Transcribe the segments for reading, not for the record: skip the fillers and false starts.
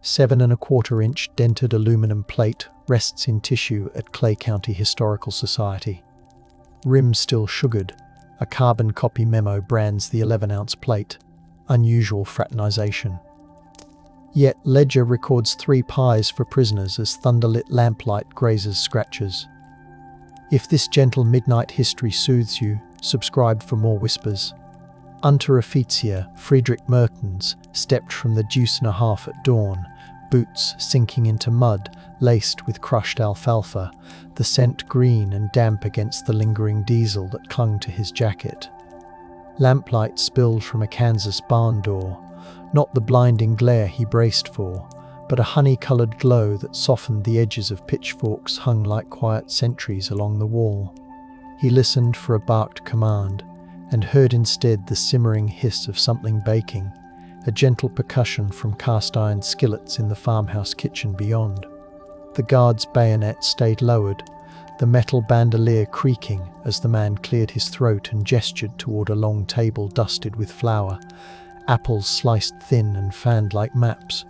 7¼ inch dented aluminum plate rests in tissue at Clay County Historical Society. Rim still sugared. A carbon copy memo brands the 11-ounce plate. Unusual fraternization. Yet ledger records 3 pies for prisoners as thunderlit lamplight grazes scratches. If this gentle midnight history soothes you, subscribe for more whispers. Unteroffizier Friedrich Mertens stepped from the deuce and a half at dawn, boots sinking into mud, laced with crushed alfalfa, the scent green and damp against the lingering diesel that clung to his jacket. Lamplight spilled from a Kansas barn door, not the blinding glare he braced for, but a honey-coloured glow that softened the edges of pitchforks hung like quiet sentries along the wall. He listened for a barked command, and heard instead the simmering hiss of something baking, a gentle percussion from cast-iron skillets in the farmhouse kitchen beyond. The guard's bayonet stayed lowered, the metal bandolier creaking as the man cleared his throat and gestured toward a long table dusted with flour, apples sliced thin and fanned like maps.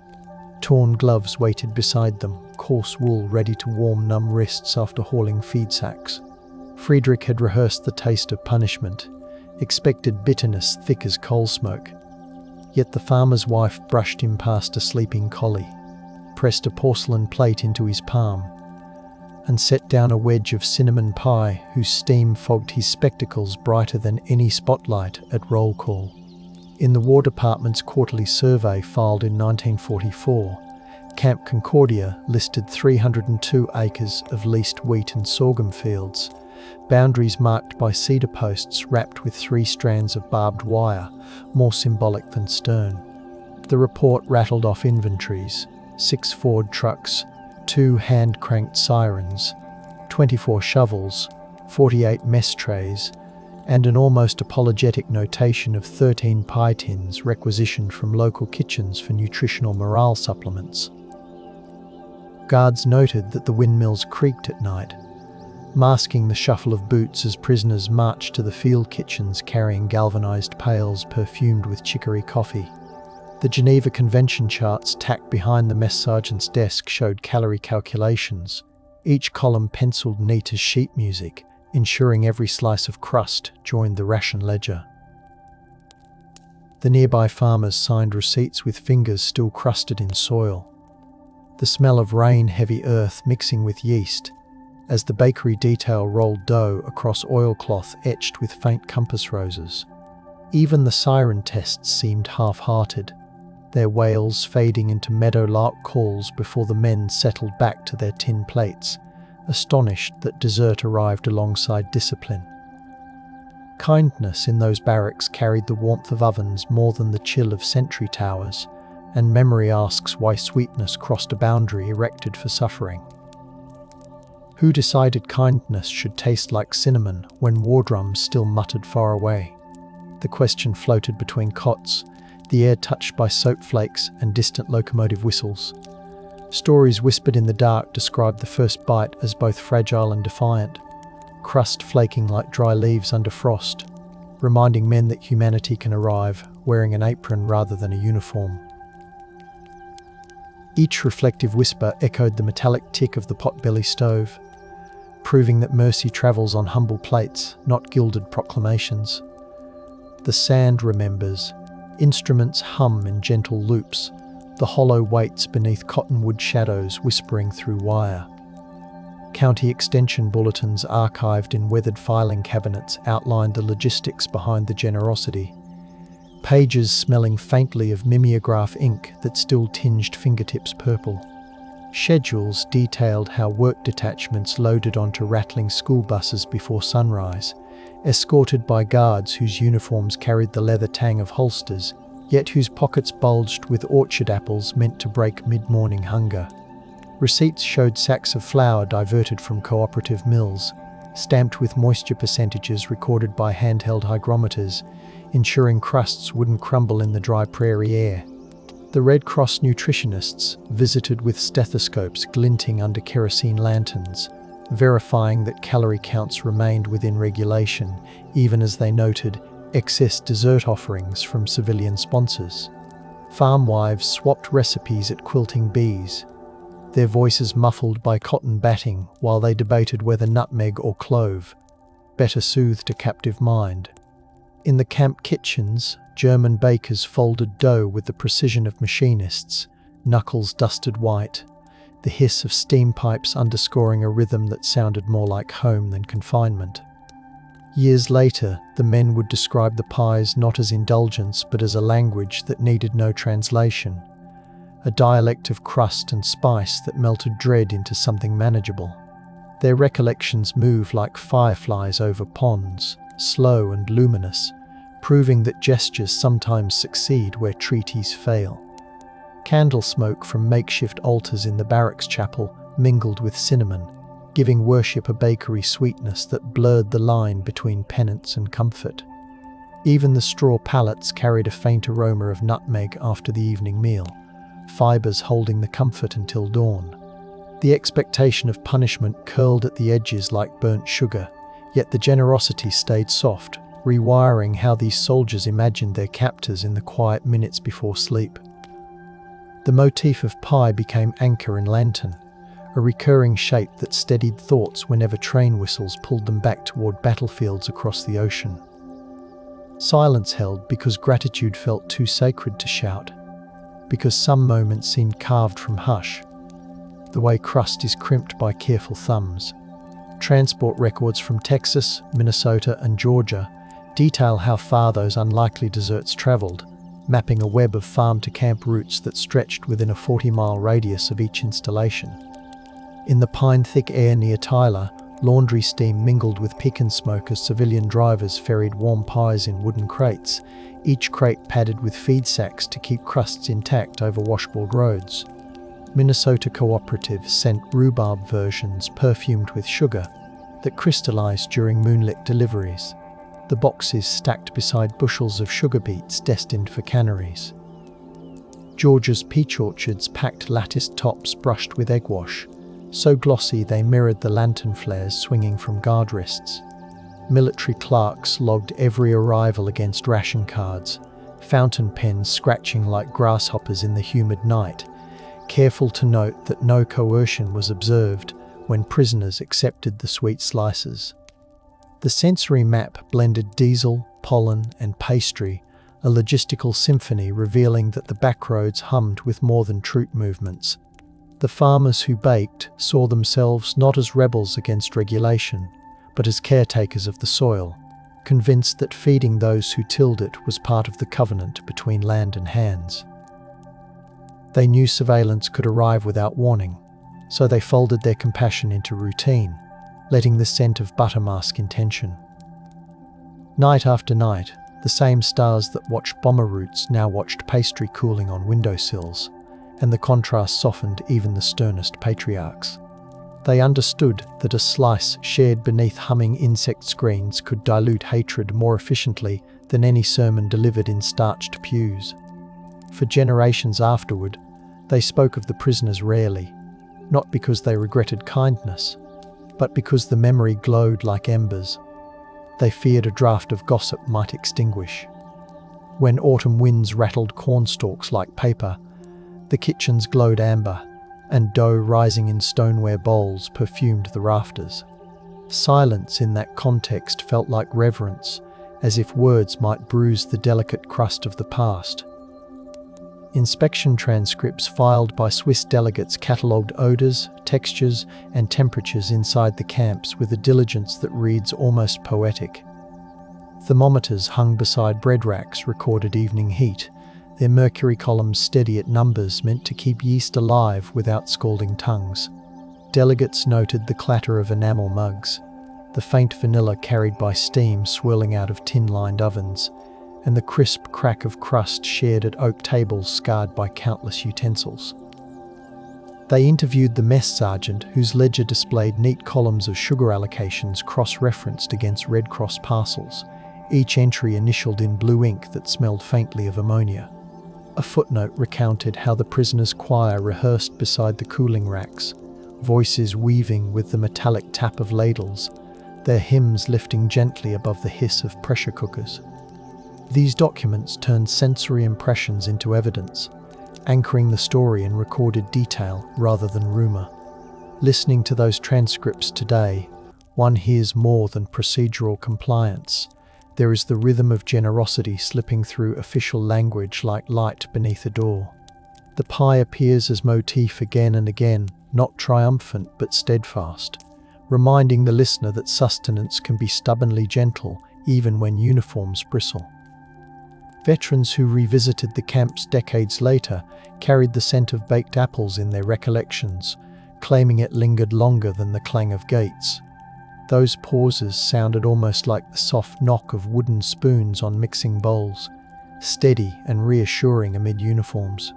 Torn gloves waited beside them, coarse wool ready to warm numb wrists after hauling feed sacks. Friedrich had rehearsed the taste of punishment, expected bitterness thick as coal smoke. Yet the farmer's wife brushed him past a sleeping collie, pressed a porcelain plate into his palm, and set down a wedge of cinnamon pie whose steam fogged his spectacles brighter than any spotlight at roll call. In the War Department's quarterly survey filed in 1944, Camp Concordia listed 302 acres of leased wheat and sorghum fields, boundaries marked by cedar posts wrapped with 3 strands of barbed wire, more symbolic than stern. The report rattled off inventories: 6 Ford trucks, 2 hand-cranked sirens, 24 shovels, 48 mess trays, and an almost apologetic notation of 13 pie tins requisitioned from local kitchens for nutritional morale supplements. Guards noted that the windmills creaked at night, masking the shuffle of boots as prisoners marched to the field kitchens carrying galvanized pails perfumed with chicory coffee. The Geneva Convention charts tacked behind the mess sergeant's desk showed calorie calculations, each column penciled neat as sheet music, ensuring every slice of crust joined the ration ledger. The nearby farmers signed receipts with fingers still crusted in soil. The smell of rain-heavy earth mixing with yeast, as the bakery detail rolled dough across oilcloth etched with faint compass roses. Even the siren tests seemed half-hearted, their wails fading into meadowlark calls before the men settled back to their tin plates, astonished that dessert arrived alongside discipline. Kindness in those barracks carried the warmth of ovens more than the chill of sentry towers, and memory asks why sweetness crossed a boundary erected for suffering. Who decided kindness should taste like cinnamon when war drums still muttered far away? The question floated between cots, the air touched by soap flakes and distant locomotive whistles. Stories whispered in the dark described the first bite as both fragile and defiant, crust flaking like dry leaves under frost, reminding men that humanity can arrive wearing an apron rather than a uniform. Each reflective whisper echoed the metallic tick of the potbelly stove, proving that mercy travels on humble plates, not gilded proclamations. The sand remembers, instruments hum in gentle loops, the hollow weights beneath cottonwood shadows whispering through wire. County Extension bulletins archived in weathered filing cabinets outlined the logistics behind the generosity, pages smelling faintly of mimeograph ink that still tinged fingertips purple. Schedules detailed how work detachments loaded onto rattling school buses before sunrise, escorted by guards whose uniforms carried the leather tang of holsters, yet whose pockets bulged with orchard apples meant to break mid-morning hunger. Receipts showed sacks of flour diverted from cooperative mills, stamped with moisture percentages recorded by handheld hygrometers, ensuring crusts wouldn't crumble in the dry prairie air. The Red Cross nutritionists visited with stethoscopes glinting under kerosene lanterns, verifying that calorie counts remained within regulation, even as they noted excess dessert offerings from civilian sponsors. Farm wives swapped recipes at quilting bees, their voices muffled by cotton batting while they debated whether nutmeg or clove better soothed a captive mind. In the camp kitchens, German bakers folded dough with the precision of machinists, knuckles dusted white, the hiss of steam pipes underscoring a rhythm that sounded more like home than confinement. Years later, the men would describe the pies not as indulgence but as a language that needed no translation, a dialect of crust and spice that melted dread into something manageable. Their recollections move like fireflies over ponds, slow and luminous, proving that gestures sometimes succeed where treaties fail. Candle smoke from makeshift altars in the barracks chapel mingled with cinnamon, giving worship a bakery sweetness that blurred the line between penance and comfort. Even the straw pallets carried a faint aroma of nutmeg after the evening meal, fibers holding the comfort until dawn. The expectation of punishment curled at the edges like burnt sugar, yet the generosity stayed soft, rewiring how these soldiers imagined their captors in the quiet minutes before sleep. The motif of pie became anchor and lantern, a recurring shape that steadied thoughts whenever train whistles pulled them back toward battlefields across the ocean. Silence held because gratitude felt too sacred to shout, because some moments seemed carved from hush, the way crust is crimped by careful thumbs. Transport records from Texas, Minnesota, and Georgia detail how far those unlikely desserts traveled, mapping a web of farm-to-camp routes that stretched within a 40-mile radius of each installation. In the pine-thick air near Tyler, laundry steam mingled with pick and smoke as civilian drivers ferried warm pies in wooden crates, each crate padded with feed sacks to keep crusts intact over washboard roads. Minnesota cooperatives sent rhubarb versions perfumed with sugar that crystallized during moonlit deliveries, the boxes stacked beside bushels of sugar beets destined for canneries. Georgia's peach orchards packed latticed tops brushed with egg wash, so glossy they mirrored the lantern flares swinging from guard wrists. Military clerks logged every arrival against ration cards, fountain pens scratching like grasshoppers in the humid night, careful to note that no coercion was observed when prisoners accepted the sweet slices. The sensory map blended diesel, pollen, and pastry, a logistical symphony revealing that the backroads hummed with more than troop movements. The farmers who baked saw themselves not as rebels against regulation, but as caretakers of the soil, convinced that feeding those who tilled it was part of the covenant between land and hands. They knew surveillance could arrive without warning, so they folded their compassion into routine, letting the scent of butter mask intention. Night after night, the same stars that watched bomber routes now watched pastry cooling on windowsills, and the contrast softened even the sternest patriarchs. They understood that a slice shared beneath humming insect screens could dilute hatred more efficiently than any sermon delivered in starched pews. For generations afterward, they spoke of the prisoners rarely, not because they regretted kindness, but because the memory glowed like embers. They feared a draught of gossip might extinguish. When autumn winds rattled cornstalks like paper, the kitchens glowed amber, and dough rising in stoneware bowls perfumed the rafters. Silence in that context felt like reverence, as if words might bruise the delicate crust of the past. Inspection transcripts filed by Swiss delegates catalogued odours, textures, and temperatures inside the camps with a diligence that reads almost poetic. Thermometers hung beside bread racks recorded evening heat, their mercury columns steady at numbers meant to keep yeast alive without scalding tongues. Delegates noted the clatter of enamel mugs, the faint vanilla carried by steam swirling out of tin-lined ovens, and the crisp crack of crust shared at oak tables scarred by countless utensils. They interviewed the mess sergeant, whose ledger displayed neat columns of sugar allocations cross-referenced against Red Cross parcels, each entry initialed in blue ink that smelled faintly of ammonia. A footnote recounted how the prisoners' choir rehearsed beside the cooling racks, voices weaving with the metallic tap of ladles, their hymns lifting gently above the hiss of pressure cookers. These documents turned sensory impressions into evidence, anchoring the story in recorded detail rather than rumour. Listening to those transcripts today, one hears more than procedural compliance. There is the rhythm of generosity slipping through official language like light beneath a door. The pie appears as motif again and again, not triumphant but steadfast, reminding the listener that sustenance can be stubbornly gentle even when uniforms bristle. Veterans who revisited the camps decades later carried the scent of baked apples in their recollections, claiming it lingered longer than the clang of gates. Those pauses sounded almost like the soft knock of wooden spoons on mixing bowls, steady and reassuring amid uniforms.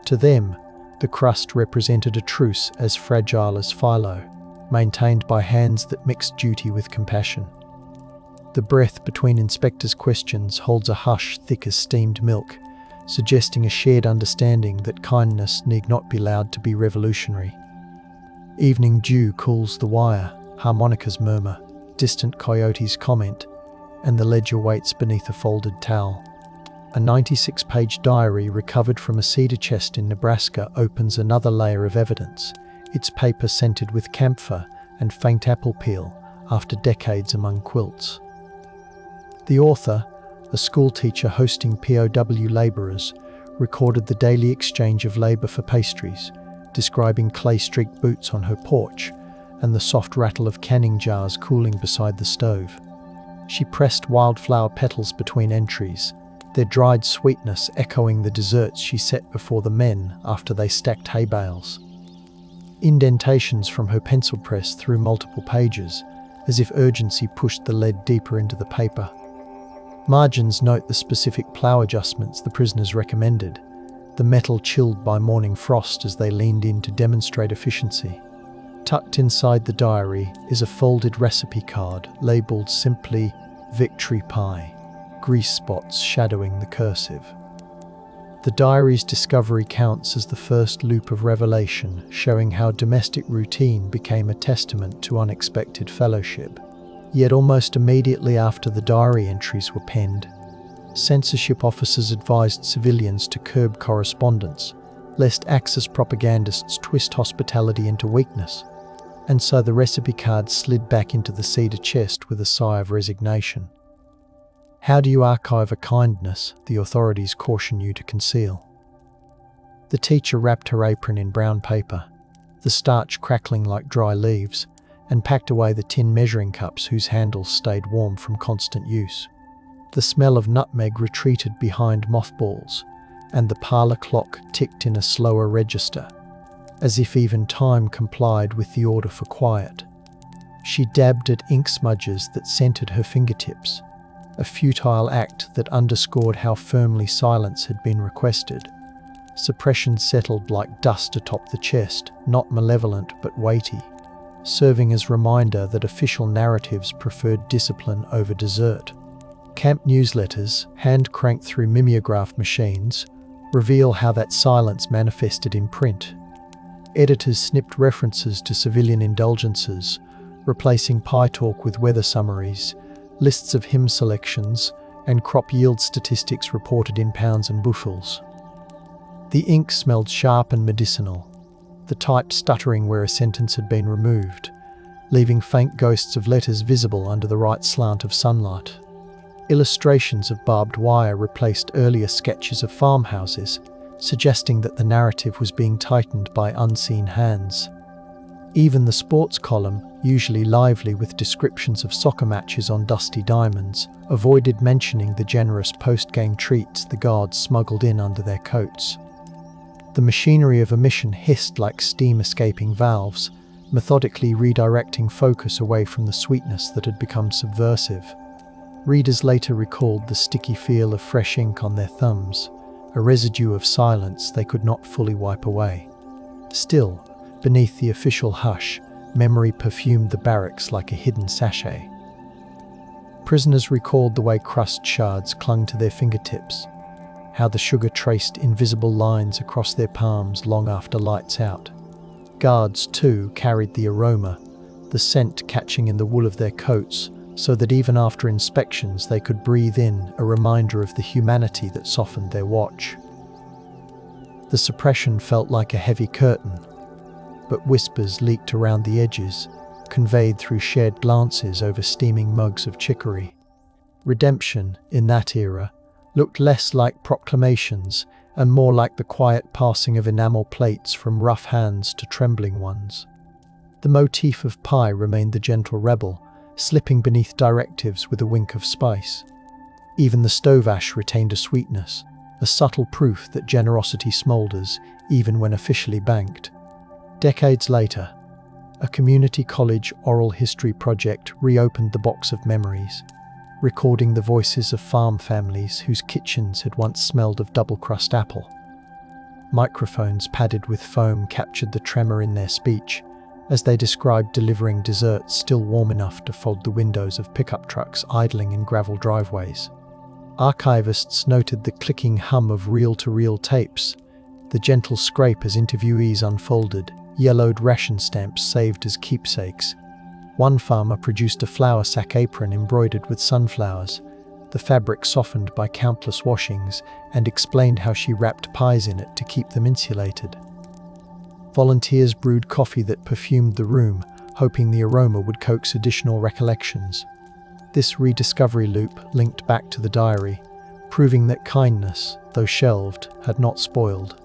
To them, the crust represented a truce as fragile as phyllo, maintained by hands that mixed duty with compassion. The breath between inspectors' questions holds a hush thick as steamed milk, suggesting a shared understanding that kindness need not be loud to be revolutionary. Evening dew cools the wire, harmonicas murmur, distant coyotes comment, and the ledger waits beneath a folded towel. A 96-page diary recovered from a cedar chest in Nebraska opens another layer of evidence, its paper scented with camphor and faint apple peel after decades among quilts. The author, a schoolteacher hosting POW labourers, recorded the daily exchange of labour for pastries, describing clay-streaked boots on her porch and the soft rattle of canning jars cooling beside the stove. She pressed wildflower petals between entries, their dried sweetness echoing the desserts she set before the men after they stacked hay bales. Indentations from her pencil press through multiple pages, as if urgency pushed the lead deeper into the paper. Margins note the specific plough adjustments the prisoners recommended, the metal chilled by morning frost as they leaned in to demonstrate efficiency. Tucked inside the diary is a folded recipe card labelled simply "Victory Pie," grease spots shadowing the cursive. The diary's discovery counts as the first loop of revelation, showing how domestic routine became a testament to unexpected fellowship. Yet almost immediately after the diary entries were penned, censorship officers advised civilians to curb correspondence, lest Axis propagandists twist hospitality into weakness, and so the recipe card slid back into the cedar chest with a sigh of resignation. How do you archive a kindness the authorities caution you to conceal? The teacher wrapped her apron in brown paper, the starch crackling like dry leaves, and packed away the tin measuring cups whose handles stayed warm from constant use. The smell of nutmeg retreated behind mothballs, and the parlour clock ticked in a slower register, as if even time complied with the order for quiet. She dabbed at ink smudges that scented her fingertips, a futile act that underscored how firmly silence had been requested. Suppression settled like dust atop the chest, not malevolent but weighty, serving as reminder that official narratives preferred discipline over desert. Camp newsletters, hand-cranked through mimeograph machines, reveal how that silence manifested in print. Editors snipped references to civilian indulgences, replacing pie talk with weather summaries, lists of hymn selections, and crop yield statistics reported in pounds and bushels. The ink smelled sharp and medicinal, the type stuttering where a sentence had been removed, leaving faint ghosts of letters visible under the right slant of sunlight. Illustrations of barbed wire replaced earlier sketches of farmhouses, suggesting that the narrative was being tightened by unseen hands. Even the sports column, usually lively with descriptions of soccer matches on dusty diamonds, avoided mentioning the generous post-game treats the guards smuggled in under their coats. The machinery of omission hissed like steam-escaping valves, methodically redirecting focus away from the sweetness that had become subversive. Readers later recalled the sticky feel of fresh ink on their thumbs, a residue of silence they could not fully wipe away. Still, beneath the official hush, memory perfumed the barracks like a hidden sachet. Prisoners recalled the way crust shards clung to their fingertips, how the sugar traced invisible lines across their palms long after lights out. Guards, too, carried the aroma, the scent catching in the wool of their coats, so that even after inspections they could breathe in a reminder of the humanity that softened their watch. The suppression felt like a heavy curtain, but whispers leaked around the edges, conveyed through shared glances over steaming mugs of chicory. Redemption, in that era, looked less like proclamations and more like the quiet passing of enamel plates from rough hands to trembling ones. The motif of pie remained the gentle rebel, slipping beneath directives with a wink of spice. Even the stove ash retained a sweetness, a subtle proof that generosity smoulders even when officially banked. Decades later, a community college oral history project reopened the box of memories, recording the voices of farm families whose kitchens had once smelled of double-crust apple. Microphones padded with foam captured the tremor in their speech, as they described delivering desserts still warm enough to fold the windows of pickup trucks idling in gravel driveways. Archivists noted the clicking hum of reel-to-reel tapes, the gentle scrape as interviewees unfolded, yellowed ration stamps saved as keepsakes. One farmer produced a flour sack apron embroidered with sunflowers, the fabric softened by countless washings, and explained how she wrapped pies in it to keep them insulated. Volunteers brewed coffee that perfumed the room, hoping the aroma would coax additional recollections. This rediscovery loop linked back to the diary, proving that kindness, though shelved, had not spoiled.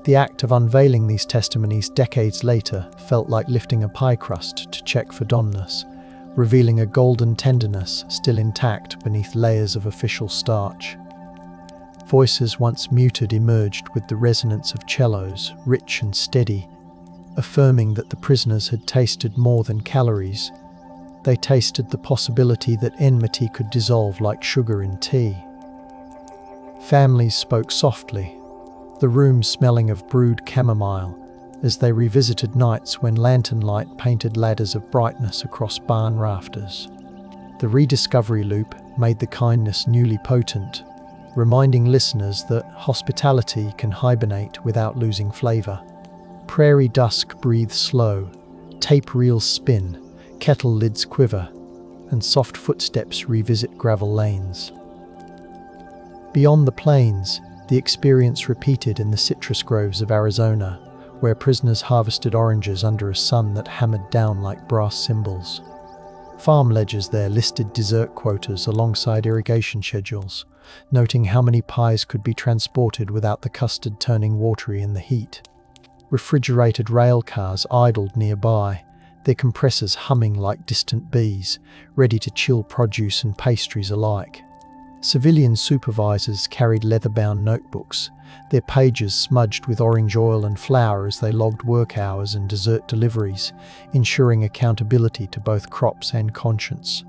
The act of unveiling these testimonies decades later felt like lifting a pie crust to check for doneness, revealing a golden tenderness still intact beneath layers of official starch. Voices once muted emerged with the resonance of cellos, rich and steady, affirming that the prisoners had tasted more than calories. They tasted the possibility that enmity could dissolve like sugar in tea. Families spoke softly, the room smelling of brewed chamomile, as they revisited nights when lantern light painted ladders of brightness across barn rafters. The rediscovery loop made the kindness newly potent, reminding listeners that hospitality can hibernate without losing flavor. Prairie dusk breathes slow, tape reels spin, kettle lids quiver, and soft footsteps revisit gravel lanes. Beyond the plains, the experience repeated in the citrus groves of Arizona, where prisoners harvested oranges under a sun that hammered down like brass cymbals. Farm ledgers there listed dessert quotas alongside irrigation schedules, noting how many pies could be transported without the custard turning watery in the heat. Refrigerated rail cars idled nearby, their compressors humming like distant bees, ready to chill produce and pastries alike. Civilian supervisors carried leather-bound notebooks, their pages smudged with orange oil and flour as they logged work hours and dessert deliveries, ensuring accountability to both crops and conscience.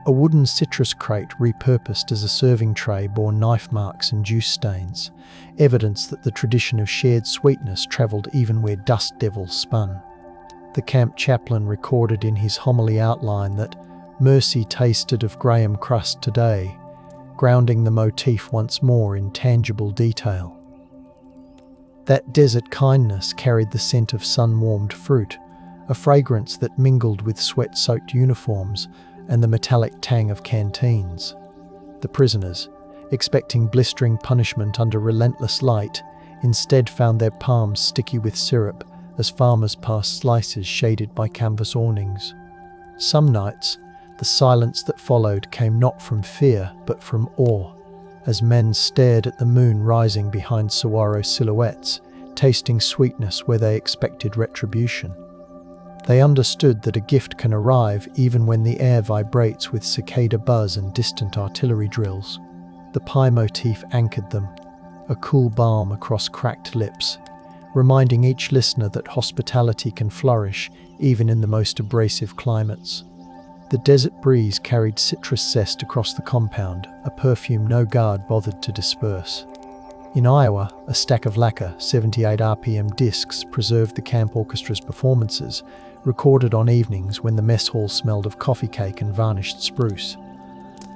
A wooden citrus crate repurposed as a serving tray bore knife marks and juice stains, evidence that the tradition of shared sweetness travelled even where dust devils spun. The camp chaplain recorded in his homily outline that mercy tasted of graham crust today, grounding the motif once more in tangible detail. That desert kindness carried the scent of sun-warmed fruit, a fragrance that mingled with sweat-soaked uniforms and the metallic tang of canteens. The prisoners, expecting blistering punishment under relentless light, instead found their palms sticky with syrup as farmers passed slices shaded by canvas awnings. Some nights, the silence that followed came not from fear but from awe, as men stared at the moon rising behind saguaro silhouettes, tasting sweetness where they expected retribution. They understood that a gift can arrive even when the air vibrates with cicada buzz and distant artillery drills. The pie motif anchored them, a cool balm across cracked lips, reminding each listener that hospitality can flourish even in the most abrasive climates. The desert breeze carried citrus zest across the compound, a perfume no guard bothered to disperse. In Iowa, a stack of lacquer, 78 RPM discs preserved the camp orchestra's performances, recorded on evenings when the mess hall smelled of coffee cake and varnished spruce.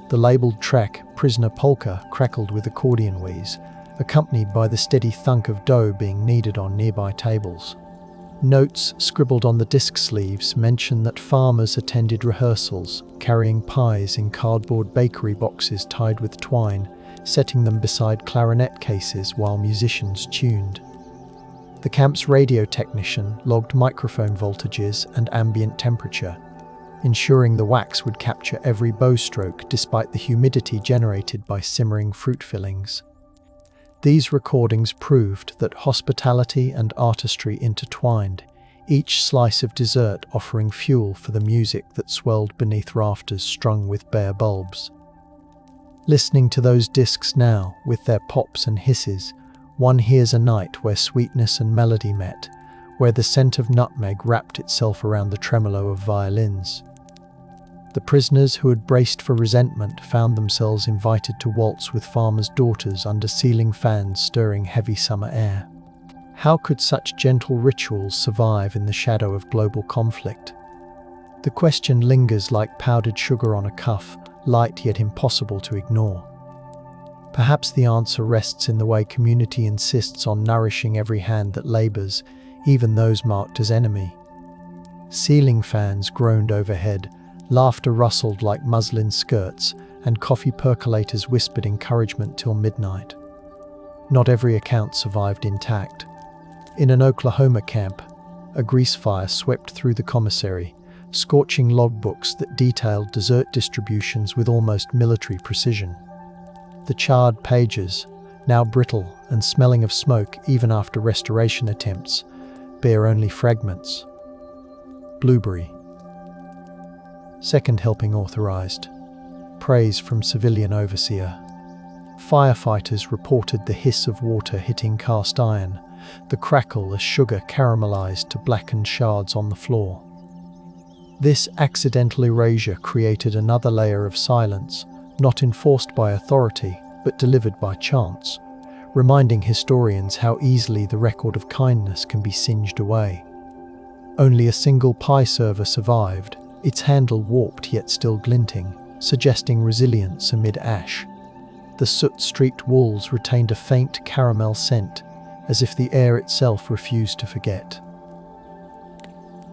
The labelled track, Prisoner Polka, crackled with accordion wheeze, accompanied by the steady thunk of dough being kneaded on nearby tables. Notes scribbled on the disc sleeves mention that farmers attended rehearsals, carrying pies in cardboard bakery boxes tied with twine, setting them beside clarinet cases while musicians tuned. The camp's radio technician logged microphone voltages and ambient temperature, ensuring the wax would capture every bow stroke despite the humidity generated by simmering fruit fillings. These recordings proved that hospitality and artistry intertwined, each slice of dessert offering fuel for the music that swelled beneath rafters strung with bare bulbs. Listening to those discs now, with their pops and hisses, one hears a night where sweetness and melody met, where the scent of nutmeg wrapped itself around the tremolo of violins. The prisoners who had braced for resentment found themselves invited to waltz with farmers' daughters under ceiling fans stirring heavy summer air. How could such gentle rituals survive in the shadow of global conflict? The question lingers like powdered sugar on a cuff, light yet impossible to ignore. Perhaps the answer rests in the way community insists on nourishing every hand that labors, even those marked as enemy. Ceiling fans groaned overhead, laughter rustled like muslin skirts, and coffee percolators whispered encouragement till midnight. Not every account survived intact. In an Oklahoma camp, a grease fire swept through the commissary, scorching logbooks that detailed dessert distributions with almost military precision. The charred pages, now brittle and smelling of smoke even after restoration attempts, bear only fragments. Blueberry. Second helping authorized. Praise from civilian overseer. Firefighters reported the hiss of water hitting cast iron, the crackle as sugar caramelized to blackened shards on the floor. This accidental erasure created another layer of silence, not enforced by authority, but delivered by chance, reminding historians how easily the record of kindness can be singed away. Only a single pie server survived, its handle warped yet still glinting, suggesting resilience amid ash. The soot-streaked walls retained a faint caramel scent, as if the air itself refused to forget.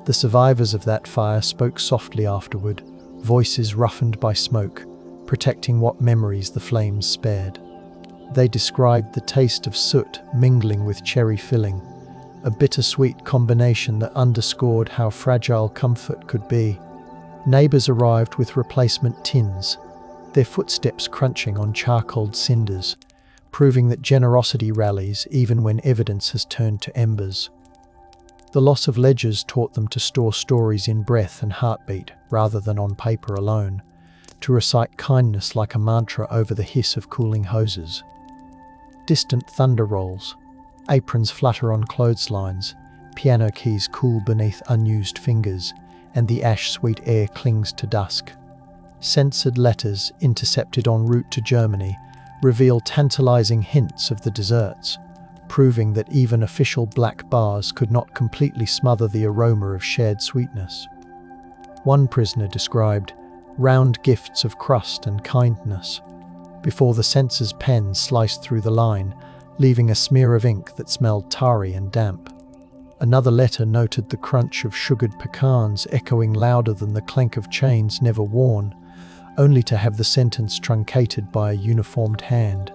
The survivors of that fire spoke softly afterward, voices roughened by smoke, protecting what memories the flames spared. They described the taste of soot mingling with cherry filling, a bittersweet combination that underscored how fragile comfort could be. Neighbors arrived with replacement tins, their footsteps crunching on charcoaled cinders, proving that generosity rallies even when evidence has turned to embers. The loss of ledgers taught them to store stories in breath and heartbeat rather than on paper alone, to recite kindness like a mantra over the hiss of cooling hoses. Distant thunder rolls, aprons flutter on clotheslines, piano keys cool beneath unused fingers, and the ash-sweet air clings to dusk. Censored letters intercepted en route to Germany reveal tantalizing hints of the desserts, proving that even official black bars could not completely smother the aroma of shared sweetness. One prisoner described round gifts of crust and kindness, before the censor's pen sliced through the line, leaving a smear of ink that smelled tarry and damp. Another letter noted the crunch of sugared pecans echoing louder than the clank of chains never worn, only to have the sentence truncated by a uniformed hand.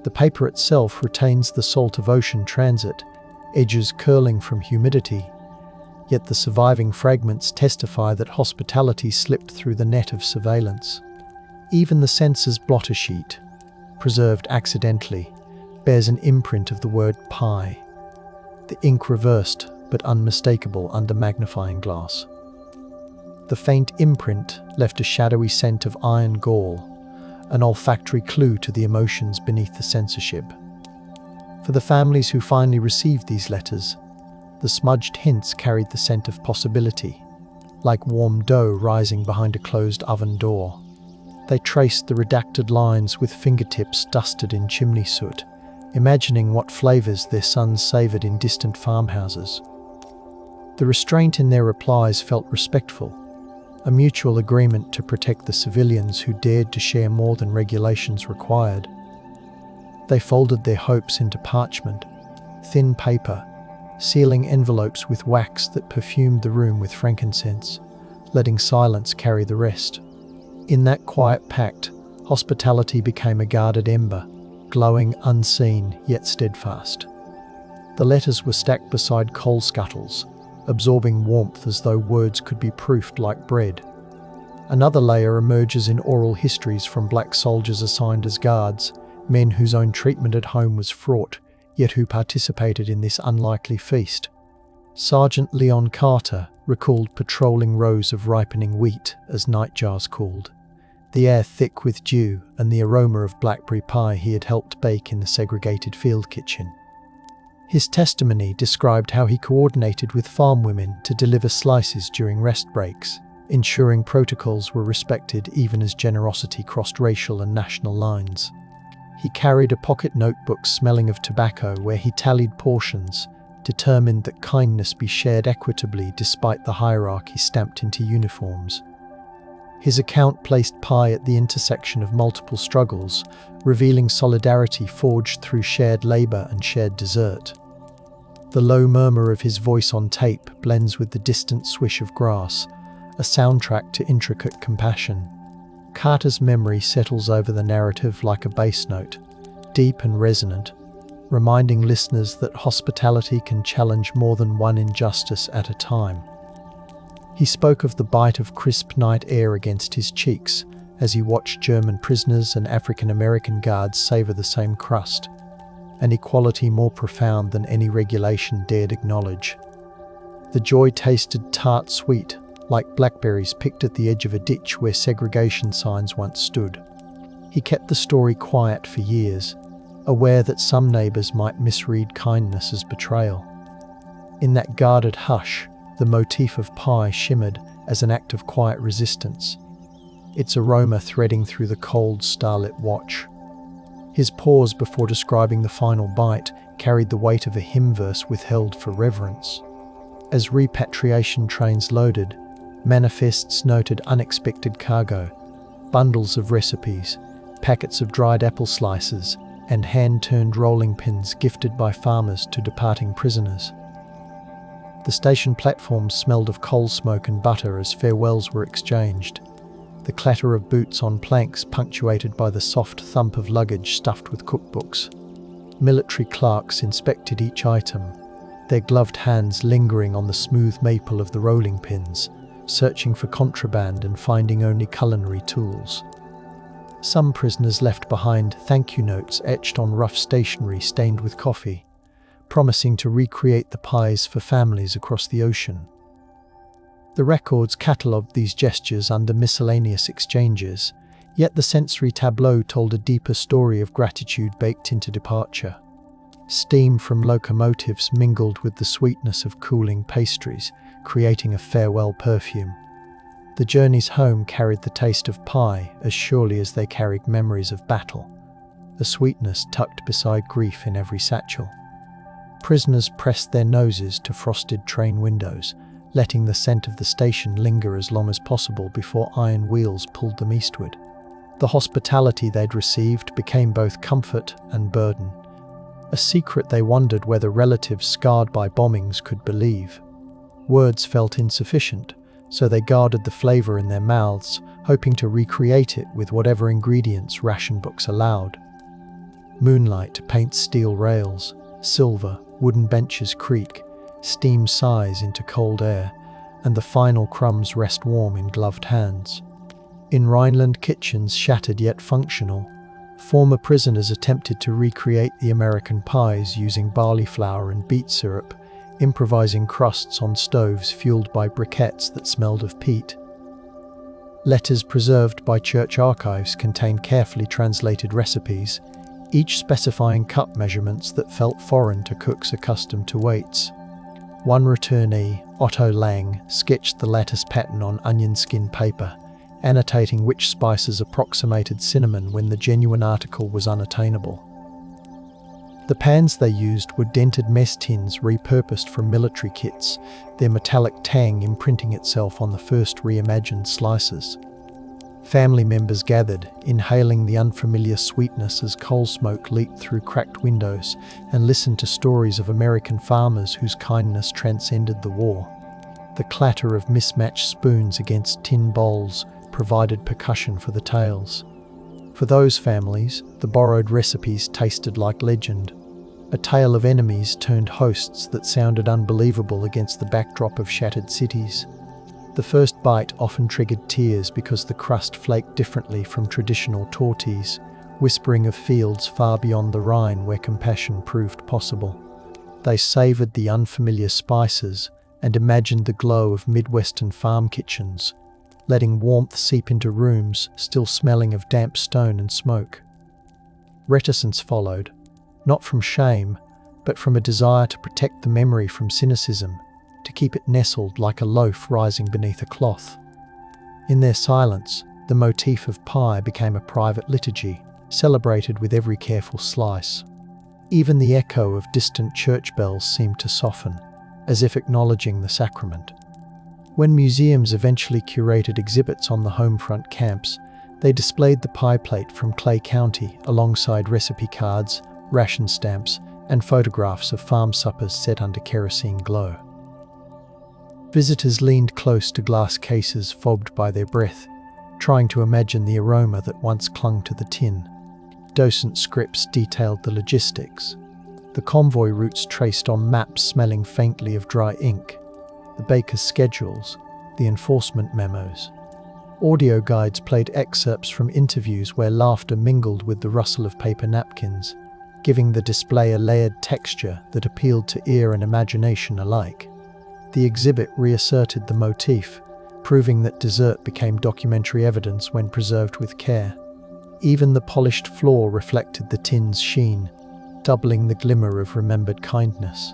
The paper itself retains the salt of ocean transit, edges curling from humidity, yet the surviving fragments testify that hospitality slipped through the net of surveillance. Even the censor's blotter sheet, preserved accidentally, bears an imprint of the word pie, the ink reversed but unmistakable under magnifying glass. The faint imprint left a shadowy scent of iron gall, an olfactory clue to the emotions beneath the censorship. For the families who finally received these letters, the smudged hints carried the scent of possibility, like warm dough rising behind a closed oven door. They traced the redacted lines with fingertips dusted in chimney soot, imagining what flavors their sons savored in distant farmhouses. The restraint in their replies felt respectful, a mutual agreement to protect the civilians who dared to share more than regulations required. They folded their hopes into parchment, thin paper, sealing envelopes with wax that perfumed the room with frankincense, letting silence carry the rest. In that quiet pact, hospitality became a guarded ember, glowing unseen yet steadfast. The letters were stacked beside coal scuttles, absorbing warmth as though words could be proofed like bread. Another layer emerges in oral histories from black soldiers assigned as guards, men whose own treatment at home was fraught, yet who participated in this unlikely feast. Sergeant Leon Carter recalled patrolling rows of ripening wheat as nightjars cooled, the air thick with dew and the aroma of blackberry pie he had helped bake in the segregated field kitchen. His testimony described how he coordinated with farm women to deliver slices during rest breaks, ensuring protocols were respected even as generosity crossed racial and national lines. He carried a pocket notebook smelling of tobacco where he tallied portions, determined that kindness be shared equitably despite the hierarchy stamped into uniforms. His account placed pie at the intersection of multiple struggles, revealing solidarity forged through shared labor and shared dessert. The low murmur of his voice on tape blends with the distant swish of grass, a soundtrack to intricate compassion. Carter's memory settles over the narrative like a bass note, deep and resonant, reminding listeners that hospitality can challenge more than one injustice at a time. He spoke of the bite of crisp night air against his cheeks as he watched German prisoners and African American guards savor the same crust, an equality more profound than any regulation dared acknowledge. The joy tasted tart sweet, like blackberries picked at the edge of a ditch where segregation signs once stood. He kept the story quiet for years, aware that some neighbors might misread kindness as betrayal. In that guarded hush, the motif of pie shimmered as an act of quiet resistance, its aroma threading through the cold, starlit watch. His pause before describing the final bite carried the weight of a hymn verse withheld for reverence. As repatriation trains loaded, manifests noted unexpected cargo, bundles of recipes, packets of dried apple slices, and hand-turned rolling pins gifted by farmers to departing prisoners. The station platforms smelled of coal smoke and butter as farewells were exchanged, the clatter of boots on planks punctuated by the soft thump of luggage stuffed with cookbooks. Military clerks inspected each item, their gloved hands lingering on the smooth maple of the rolling pins, searching for contraband and finding only culinary tools. Some prisoners left behind thank you notes etched on rough stationery stained with coffee, promising to recreate the pies for families across the ocean. The records catalogued these gestures under miscellaneous exchanges, yet the sensory tableau told a deeper story of gratitude baked into departure. Steam from locomotives mingled with the sweetness of cooling pastries, creating a farewell perfume. The journeys home carried the taste of pie as surely as they carried memories of battle, the sweetness tucked beside grief in every satchel. Prisoners pressed their noses to frosted train windows, letting the scent of the station linger as long as possible before iron wheels pulled them eastward. The hospitality they'd received became both comfort and burden, a secret they wondered whether relatives scarred by bombings could believe. Words felt insufficient, so they guarded the flavor in their mouths, hoping to recreate it with whatever ingredients ration books allowed. Moonlight paints steel rails, silver, wooden benches creak, steam sighs into cold air, and the final crumbs rest warm in gloved hands. In Rhineland kitchens shattered yet functional, former prisoners attempted to recreate the American pies using barley flour and beet syrup, improvising crusts on stoves fueled by briquettes that smelled of peat. Letters preserved by church archives contained carefully translated recipes, each specifying cup measurements that felt foreign to cooks accustomed to weights. One returnee, Otto Lang, sketched the lattice pattern on onion skin paper, annotating which spices approximated cinnamon when the genuine article was unattainable. The pans they used were dented mess tins repurposed from military kits, their metallic tang imprinting itself on the first reimagined slices. Family members gathered, inhaling the unfamiliar sweetness as coal smoke leaked through cracked windows, and listened to stories of American farmers whose kindness transcended the war. The clatter of mismatched spoons against tin bowls provided percussion for the tales. For those families, the borrowed recipes tasted like legend, a tale of enemies turned hosts that sounded unbelievable against the backdrop of shattered cities. The first bite often triggered tears because the crust flaked differently from traditional tortillas, whispering of fields far beyond the Rhine where compassion proved possible. They savoured the unfamiliar spices and imagined the glow of Midwestern farm kitchens, letting warmth seep into rooms still smelling of damp stone and smoke. Reticence followed, not from shame, but from a desire to protect the memory from cynicism, to keep it nestled like a loaf rising beneath a cloth. In their silence, the motif of pie became a private liturgy, celebrated with every careful slice. Even the echo of distant church bells seemed to soften, as if acknowledging the sacrament. When museums eventually curated exhibits on the homefront camps, they displayed the pie plate from Clay County alongside recipe cards, ration stamps, and photographs of farm suppers set under kerosene glow. Visitors leaned close to glass cases fobbed by their breath, trying to imagine the aroma that once clung to the tin. Docent scripts detailed the logistics. The convoy routes traced on maps smelling faintly of dry ink, the baker's schedules, the enforcement memos. Audio guides played excerpts from interviews where laughter mingled with the rustle of paper napkins, giving the display a layered texture that appealed to ear and imagination alike. The exhibit reasserted the motif, proving that dessert became documentary evidence when preserved with care. Even the polished floor reflected the tin's sheen, doubling the glimmer of remembered kindness.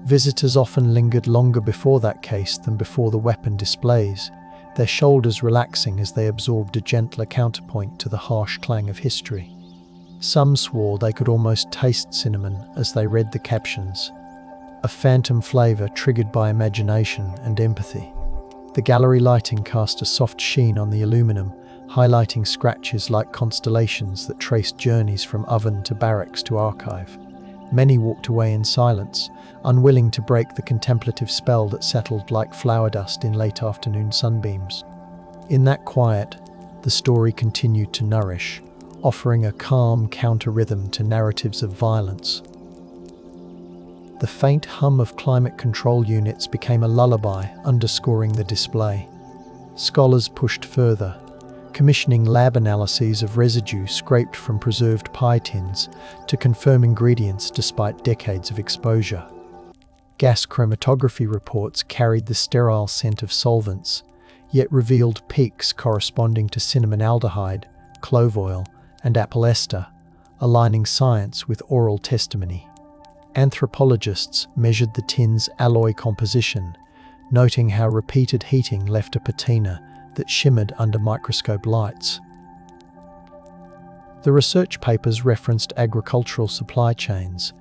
Visitors often lingered longer before that case than before the weapon displays, their shoulders relaxing as they absorbed a gentler counterpoint to the harsh clang of history. Some swore they could almost taste cinnamon as they read the captions, a phantom flavour triggered by imagination and empathy. The gallery lighting cast a soft sheen on the aluminum, highlighting scratches like constellations that traced journeys from oven to barracks to archive. Many walked away in silence, unwilling to break the contemplative spell that settled like flower dust in late afternoon sunbeams. In that quiet, the story continued to nourish, offering a calm counter-rhythm to narratives of violence. The faint hum of climate control units became a lullaby, underscoring the display. Scholars pushed further, commissioning lab analyses of residue scraped from preserved pie tins to confirm ingredients despite decades of exposure. Gas chromatography reports carried the sterile scent of solvents, yet revealed peaks corresponding to cinnamon aldehyde, clove oil, and apple ester, aligning science with oral testimony. Anthropologists measured the tin's alloy composition, noting how repeated heating left a patina that shimmered under microscope lights. The research papers referenced agricultural supply chains,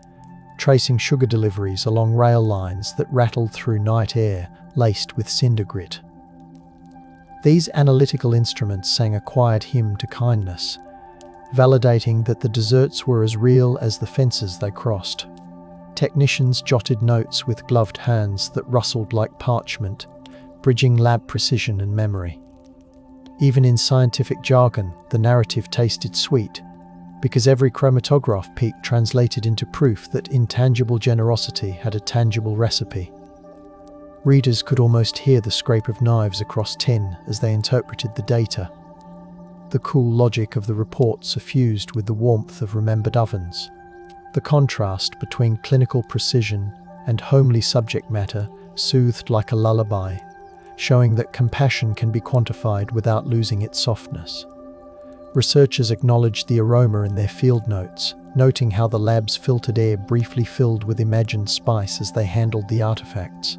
tracing sugar deliveries along rail lines that rattled through night air laced with cinder grit. These analytical instruments sang a quiet hymn to kindness, validating that the desserts were as real as the fences they crossed. Technicians jotted notes with gloved hands that rustled like parchment, bridging lab precision and memory. Even in scientific jargon, the narrative tasted sweet, because every chromatograph peak translated into proof that intangible generosity had a tangible recipe. Readers could almost hear the scrape of knives across tin as they interpreted the data. The cool logic of the report suffused with the warmth of remembered ovens. The contrast between clinical precision and homely subject matter soothed like a lullaby, showing that compassion can be quantified without losing its softness. Researchers acknowledged the aroma in their field notes, noting how the lab's filtered air briefly filled with imagined spice as they handled the artifacts.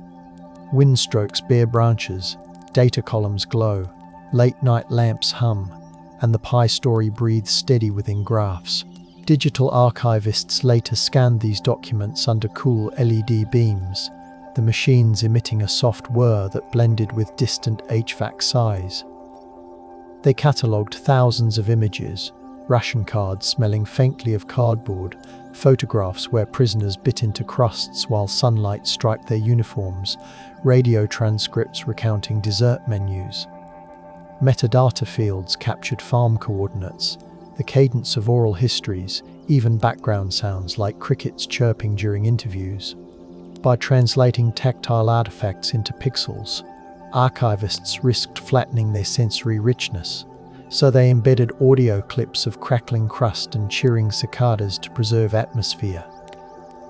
Windstrokes bare branches, data columns glow, late-night lamps hum, and the pie story breathes steady within graphs. Digital archivists later scanned these documents under cool LED beams, the machines emitting a soft whir that blended with distant HVAC sighs. They catalogued thousands of images, ration cards smelling faintly of cardboard, photographs where prisoners bit into crusts while sunlight striped their uniforms, radio transcripts recounting dessert menus. Metadata fields captured farm coordinates, the cadence of oral histories, even background sounds like crickets chirping during interviews. By translating tactile artifacts into pixels, archivists risked flattening their sensory richness, so they embedded audio clips of crackling crust and cheering cicadas to preserve atmosphere.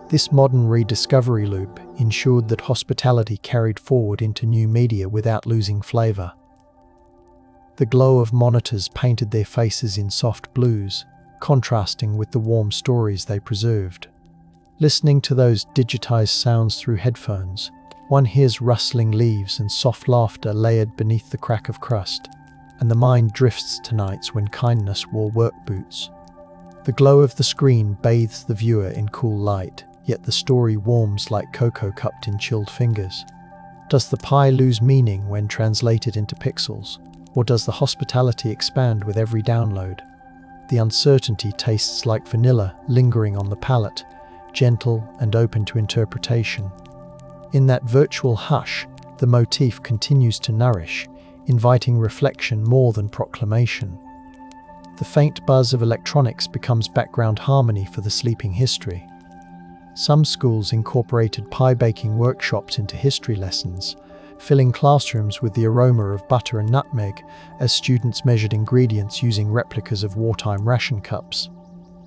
This modern rediscovery loop ensured that hospitality carried forward into new media without losing flavour. The glow of monitors painted their faces in soft blues, contrasting with the warm stories they preserved. Listening to those digitized sounds through headphones, one hears rustling leaves and soft laughter layered beneath the crack of crust, and the mind drifts to nights when kindness wore work boots. The glow of the screen bathes the viewer in cool light, yet the story warms like cocoa cupped in chilled fingers. Does the pie lose meaning when translated into pixels, or does the hospitality expand with every download? The uncertainty tastes like vanilla lingering on the palate, gentle and open to interpretation. In that virtual hush, the motif continues to nourish, inviting reflection more than proclamation. The faint buzz of electronics becomes background harmony for the sleeping history. Some schools incorporated pie baking workshops into history lessons, filling classrooms with the aroma of butter and nutmeg as students measured ingredients using replicas of wartime ration cups.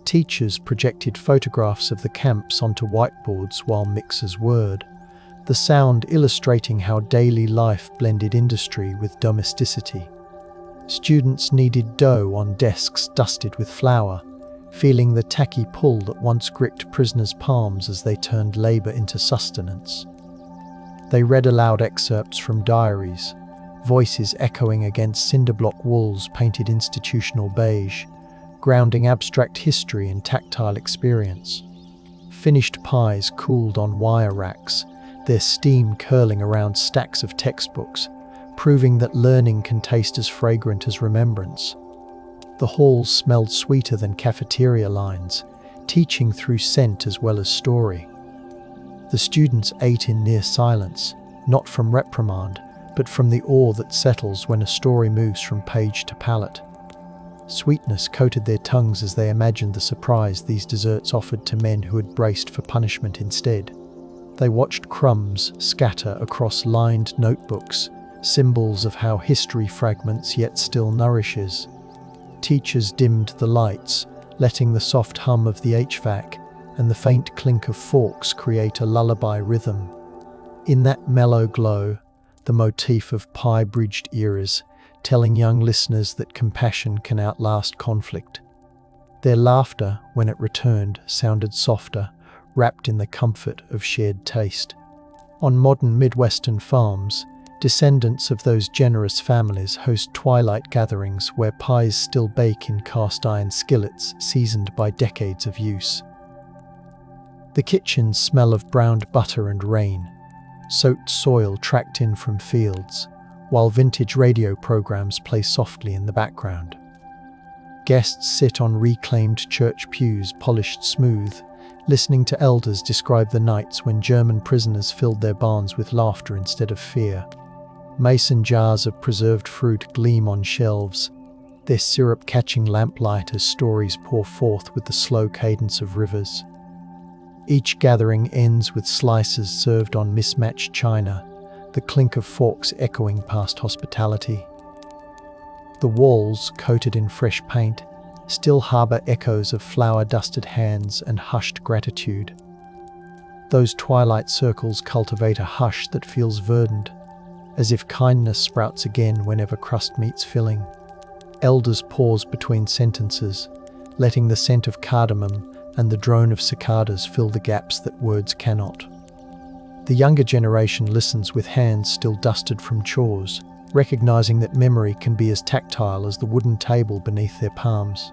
Teachers projected photographs of the camps onto whiteboards while mixers whirred, the sound illustrating how daily life blended industry with domesticity. Students kneaded dough on desks dusted with flour, feeling the tacky pull that once gripped prisoners' palms as they turned labour into sustenance. They read aloud excerpts from diaries, voices echoing against cinder-block walls painted institutional beige, grounding abstract history in tactile experience. Finished pies cooled on wire racks, their steam curling around stacks of textbooks, proving that learning can taste as fragrant as remembrance. The halls smelled sweeter than cafeteria lines, teaching through scent as well as story. The students ate in near silence, not from reprimand, but from the awe that settles when a story moves from page to palate. Sweetness coated their tongues as they imagined the surprise these desserts offered to men who had braced for punishment instead. They watched crumbs scatter across lined notebooks, symbols of how history fragments yet still nourishes. Teachers dimmed the lights, letting the soft hum of the HVAC and the faint clink of forks create a lullaby rhythm. In that mellow glow, the motif of pie bridged eras, telling young listeners that compassion can outlast conflict. Their laughter, when it returned, sounded softer, wrapped in the comfort of shared taste. On modern Midwestern farms, descendants of those generous families host twilight gatherings where pies still bake in cast-iron skillets seasoned by decades of use. The kitchens smell of browned butter and rain, soaked soil tracked in from fields, while vintage radio programs play softly in the background. Guests sit on reclaimed church pews polished smooth, listening to elders describe the nights when German prisoners filled their barns with laughter instead of fear. Mason jars of preserved fruit gleam on shelves, their syrup catching lamplight as stories pour forth with the slow cadence of rivers. Each gathering ends with slices served on mismatched china, the clink of forks echoing past hospitality. The walls, coated in fresh paint, still harbour echoes of flour-dusted hands and hushed gratitude. Those twilight circles cultivate a hush that feels verdant, as if kindness sprouts again whenever crust meets filling. Elders pause between sentences, letting the scent of cardamom and the drone of cicadas fill the gaps that words cannot. The younger generation listens with hands still dusted from chores, recognizing that memory can be as tactile as the wooden table beneath their palms.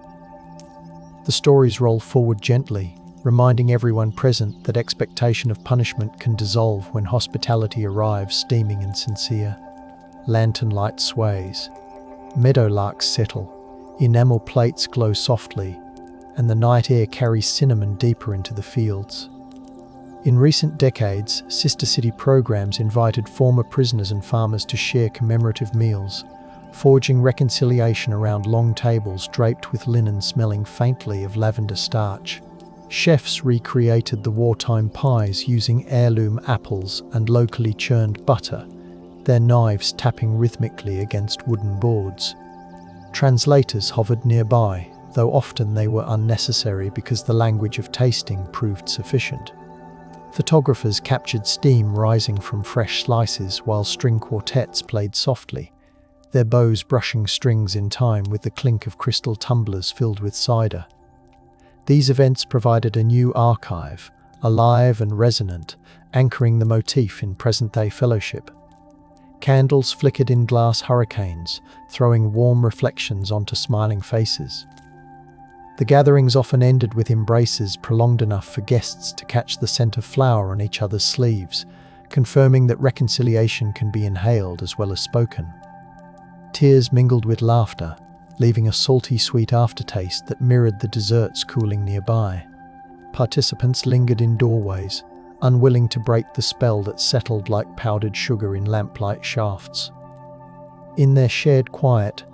The stories roll forward gently, reminding everyone present that expectation of punishment can dissolve when hospitality arrives steaming and sincere. Lantern light sways, Meadowlarks settle, enamel plates glow softly, and the night air carries cinnamon deeper into the fields. In recent decades, sister city programs invited former prisoners and farmers to share commemorative meals, forging reconciliation around long tables draped with linen smelling faintly of lavender starch. Chefs recreated the wartime pies using heirloom apples and locally churned butter, their knives tapping rhythmically against wooden boards. Translators hovered nearby, though often they were unnecessary because the language of tasting proved sufficient. Photographers captured steam rising from fresh slices while string quartets played softly, their bows brushing strings in time with the clink of crystal tumblers filled with cider. These events provided a new archive, alive and resonant, anchoring the motif in present-day fellowship. Candles flickered in glass hurricanes, throwing warm reflections onto smiling faces. The gatherings often ended with embraces prolonged enough for guests to catch the scent of flower on each other's sleeves, confirming that reconciliation can be inhaled as well as spoken. Tears mingled with laughter, leaving a salty sweet aftertaste that mirrored the desserts cooling nearby. Participants lingered in doorways, unwilling to break the spell that settled like powdered sugar in lamplight shafts. In their shared quiet,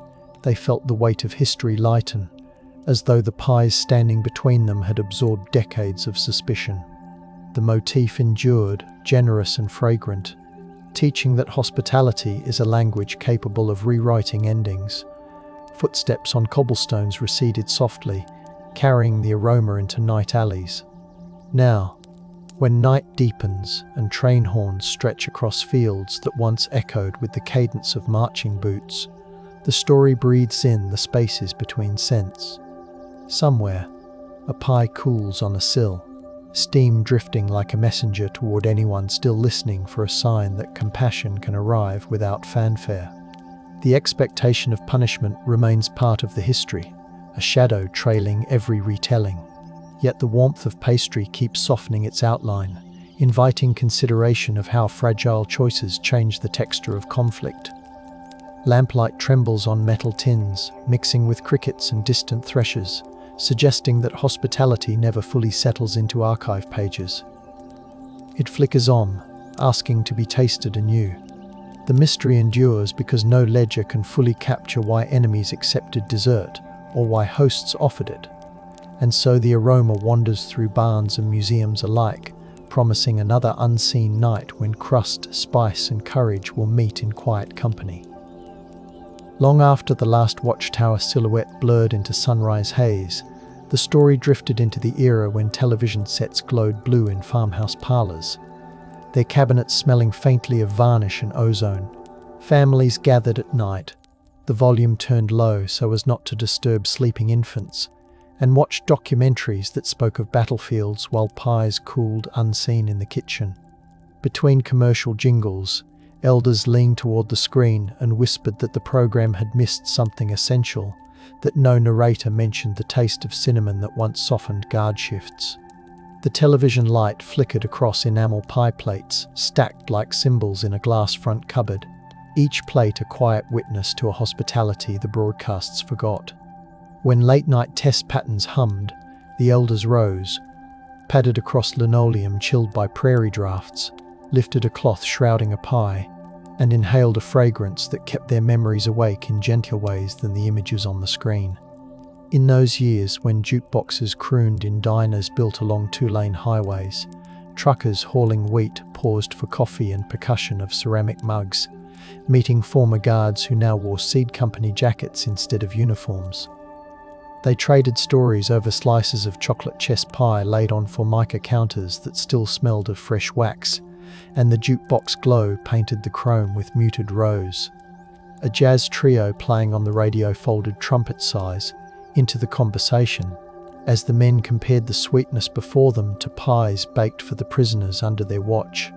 they felt the weight of history lighten, as though the pies standing between them had absorbed decades of suspicion. The motif endured, generous and fragrant, teaching that hospitality is a language capable of rewriting endings. Footsteps on cobblestones receded softly, carrying the aroma into night alleys. Now, when night deepens and train horns stretch across fields that once echoed with the cadence of marching boots, the story breathes in the spaces between scents. Somewhere, a pie cools on a sill, steam drifting like a messenger toward anyone still listening for a sign that compassion can arrive without fanfare. The expectation of punishment remains part of the history, a shadow trailing every retelling. Yet the warmth of pastry keeps softening its outline, inviting consideration of how fragile choices change the texture of conflict. Lamplight trembles on metal tins, mixing with crickets and distant threshers, suggesting that hospitality never fully settles into archive pages. It flickers on, asking to be tasted anew. The mystery endures because no ledger can fully capture why enemies accepted dessert or why hosts offered it. And so the aroma wanders through barns and museums alike, promising another unseen night when crust, spice and courage will meet in quiet company. Long after the last watchtower silhouette blurred into sunrise haze, the story drifted into the era when television sets glowed blue in farmhouse parlours, their cabinets smelling faintly of varnish and ozone. Families gathered at night, the volume turned low so as not to disturb sleeping infants, and watched documentaries that spoke of battlefields while pies cooled unseen in the kitchen. Between commercial jingles, elders leaned toward the screen and whispered that the program had missed something essential, that no narrator mentioned the taste of cinnamon that once softened guard shifts. The television light flickered across enamel pie plates, stacked like symbols in a glass front cupboard, each plate a quiet witness to a hospitality the broadcasts forgot. When late-night test patterns hummed, the elders rose, padded across linoleum chilled by prairie drafts, lifted a cloth shrouding a pie, and inhaled a fragrance that kept their memories awake in gentler ways than the images on the screen. In those years when jukeboxes crooned in diners built along two-lane highways, truckers hauling wheat paused for coffee and percussion of ceramic mugs, meeting former guards who now wore seed company jackets instead of uniforms. They traded stories over slices of chocolate chess pie laid on formica counters that still smelled of fresh wax, and the jukebox glow painted the chrome with muted rose. A jazz trio playing on the radio folded trumpet sighs into the conversation as the men compared the sweetness before them to pies baked for the prisoners under their watch.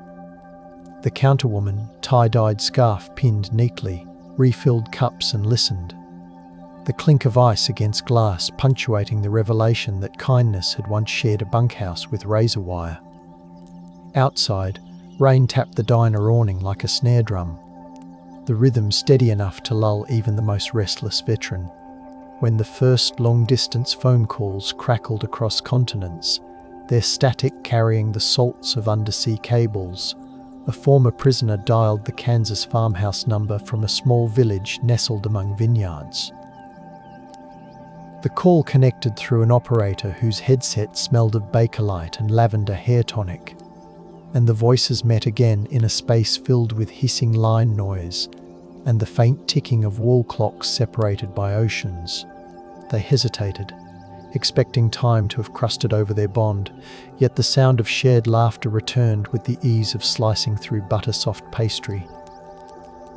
The counterwoman, tie-dyed scarf pinned neatly, refilled cups and listened, the clink of ice against glass punctuating the revelation that kindness had once shared a bunkhouse with razor wire. Outside, rain tapped the diner awning like a snare drum. the rhythm steady enough to lull even the most restless veteran. When the first long-distance phone calls crackled across continents, their static carrying the salts of undersea cables, a former prisoner dialed the Kansas farmhouse number from a small village nestled among vineyards. The call connected through an operator whose headset smelled of Bakelite and lavender hair tonic, and the voices met again in a space filled with hissing line noise and the faint ticking of wall clocks separated by oceans. They hesitated, expecting time to have crusted over their bond, yet the sound of shared laughter returned with the ease of slicing through butter-soft pastry.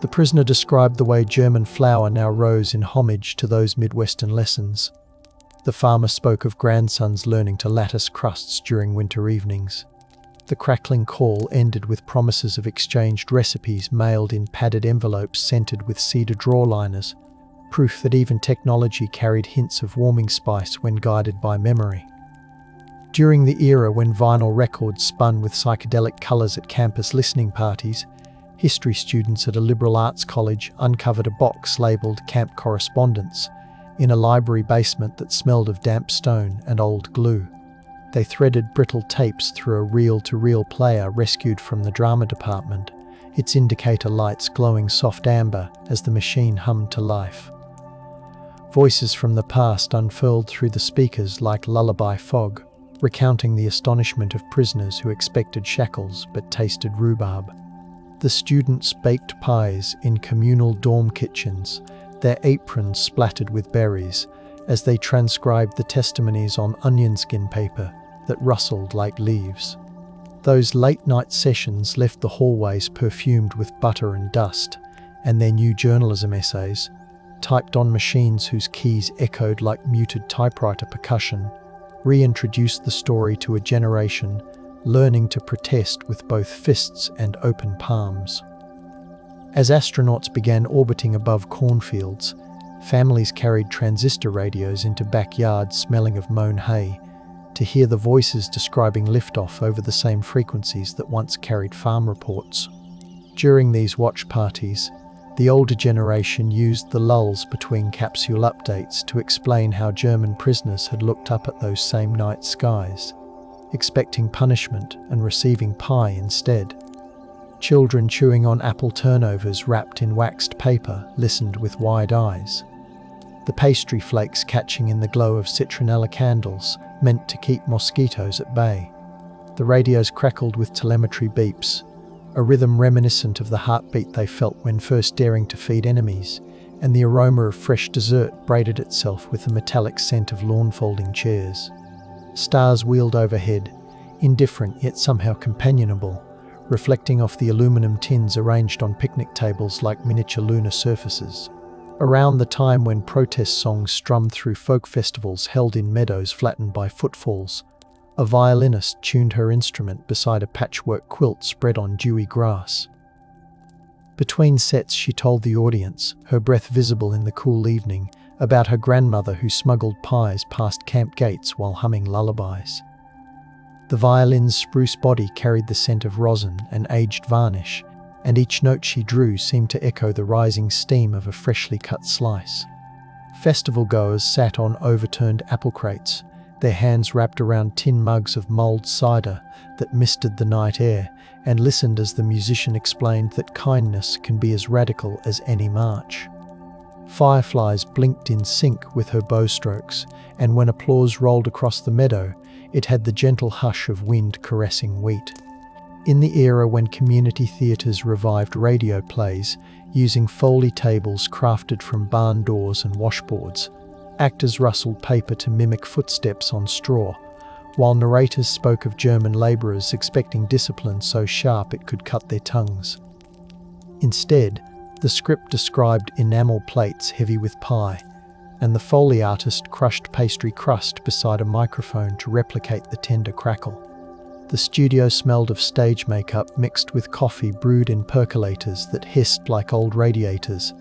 The prisoner described the way German flour now rose in homage to those Midwestern lessons. The farmer spoke of grandsons learning to lattice crusts during winter evenings. The crackling call ended with promises of exchanged recipes mailed in padded envelopes scented with cedar drawliners, proof that even technology carried hints of warming spice when guided by memory. During the era when vinyl records spun with psychedelic colours at campus listening parties, history students at a liberal arts college uncovered a box labelled Camp Correspondence in a library basement that smelled of damp stone and old glue. They threaded brittle tapes through a reel-to-reel player rescued from the drama department, its indicator lights glowing soft amber as the machine hummed to life. Voices from the past unfurled through the speakers like lullaby fog, recounting the astonishment of prisoners who expected shackles but tasted rhubarb. The students baked pies in communal dorm kitchens, their aprons splattered with berries, as they transcribed the testimonies on onion skin paper that rustled like leaves. Those late-night sessions left the hallways perfumed with butter and dust, and their new journalism essays, typed on machines whose keys echoed like muted typewriter percussion, reintroduced the story to a generation learning to protest with both fists and open palms. As astronauts began orbiting above cornfields, families carried transistor radios into backyards smelling of mown hay to hear the voices describing liftoff over the same frequencies that once carried farm reports. During these watch parties, the older generation used the lulls between capsule updates to explain how German prisoners had looked up at those same night skies, expecting punishment and receiving pie instead. Children chewing on apple turnovers wrapped in waxed paper listened with wide eyes. The pastry flakes catching in the glow of citronella candles meant to keep mosquitoes at bay. The radios crackled with telemetry beeps, a rhythm reminiscent of the heartbeat they felt when first daring to feed enemies, and the aroma of fresh dessert braided itself with the metallic scent of lawn-folding chairs. Stars wheeled overhead, indifferent yet somehow companionable, reflecting off the aluminum tins arranged on picnic tables like miniature lunar surfaces. Around the time when protest songs strummed through folk festivals held in meadows flattened by footfalls, a violinist tuned her instrument beside a patchwork quilt spread on dewy grass. Between sets she told the audience, her breath visible in the cool evening, about her grandmother who smuggled pies past camp gates while humming lullabies. The violin's spruce body carried the scent of rosin and aged varnish, and each note she drew seemed to echo the rising steam of a freshly cut slice. Festival goers sat on overturned apple crates, their hands wrapped around tin mugs of mulled cider that misted the night air, and listened as the musician explained that kindness can be as radical as any march. Fireflies blinked in sync with her bow strokes, and when applause rolled across the meadow, it had the gentle hush of wind caressing wheat. In the era when community theatres revived radio plays, using Foley tables crafted from barn doors and washboards, actors rustled paper to mimic footsteps on straw, while narrators spoke of German labourers expecting discipline so sharp it could cut their tongues. Instead, the script described enamel plates heavy with pie, and the Foley artist crushed pastry crust beside a microphone to replicate the tender crackle. The studio smelled of stage makeup mixed with coffee brewed in percolators that hissed like old radiators,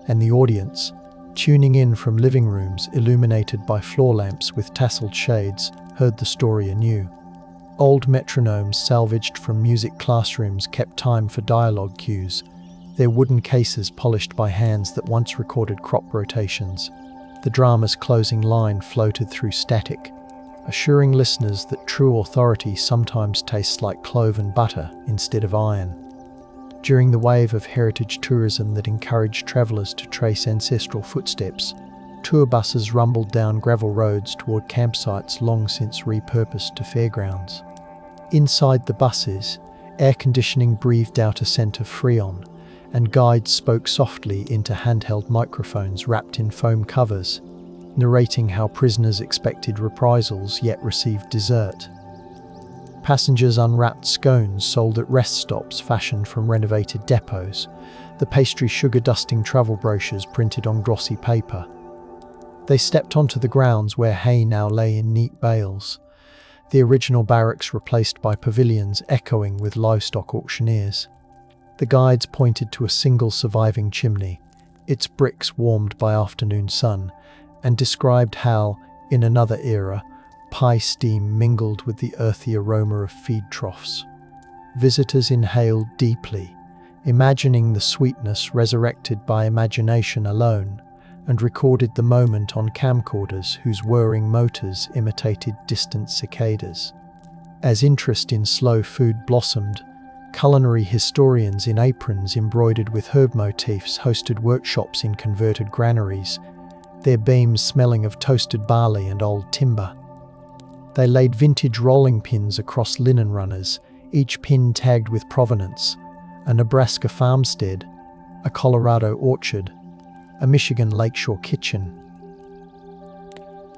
and the audience, tuning in from living rooms illuminated by floor lamps with tasseled shades, heard the story anew. Old metronomes salvaged from music classrooms kept time for dialogue cues, their wooden cases polished by hands that once recorded crop rotations. The drama's closing line floated through static, assuring listeners that true authority sometimes tastes like cloven butter instead of iron. During the wave of heritage tourism that encouraged travellers to trace ancestral footsteps, tour buses rumbled down gravel roads toward campsites long since repurposed to fairgrounds. Inside the buses, air conditioning breathed out a scent of Freon, and guides spoke softly into handheld microphones wrapped in foam covers, narrating how prisoners expected reprisals yet received dessert. Passengers unwrapped scones sold at rest stops fashioned from renovated depots, the pastry sugar-dusting travel brochures printed on glossy paper. They stepped onto the grounds where hay now lay in neat bales, the original barracks replaced by pavilions echoing with livestock auctioneers. The guides pointed to a single surviving chimney, its bricks warmed by afternoon sun, and described how, in another era, pie steam mingled with the earthy aroma of feed troughs. Visitors inhaled deeply, imagining the sweetness resurrected by imagination alone, and recorded the moment on camcorders whose whirring motors imitated distant cicadas. As interest in slow food blossomed, culinary historians in aprons embroidered with herb motifs hosted workshops in converted granaries, their beams smelling of toasted barley and old timber. They laid vintage rolling pins across linen runners, each pin tagged with provenance: a Nebraska farmstead, a Colorado orchard, a Michigan lakeshore kitchen.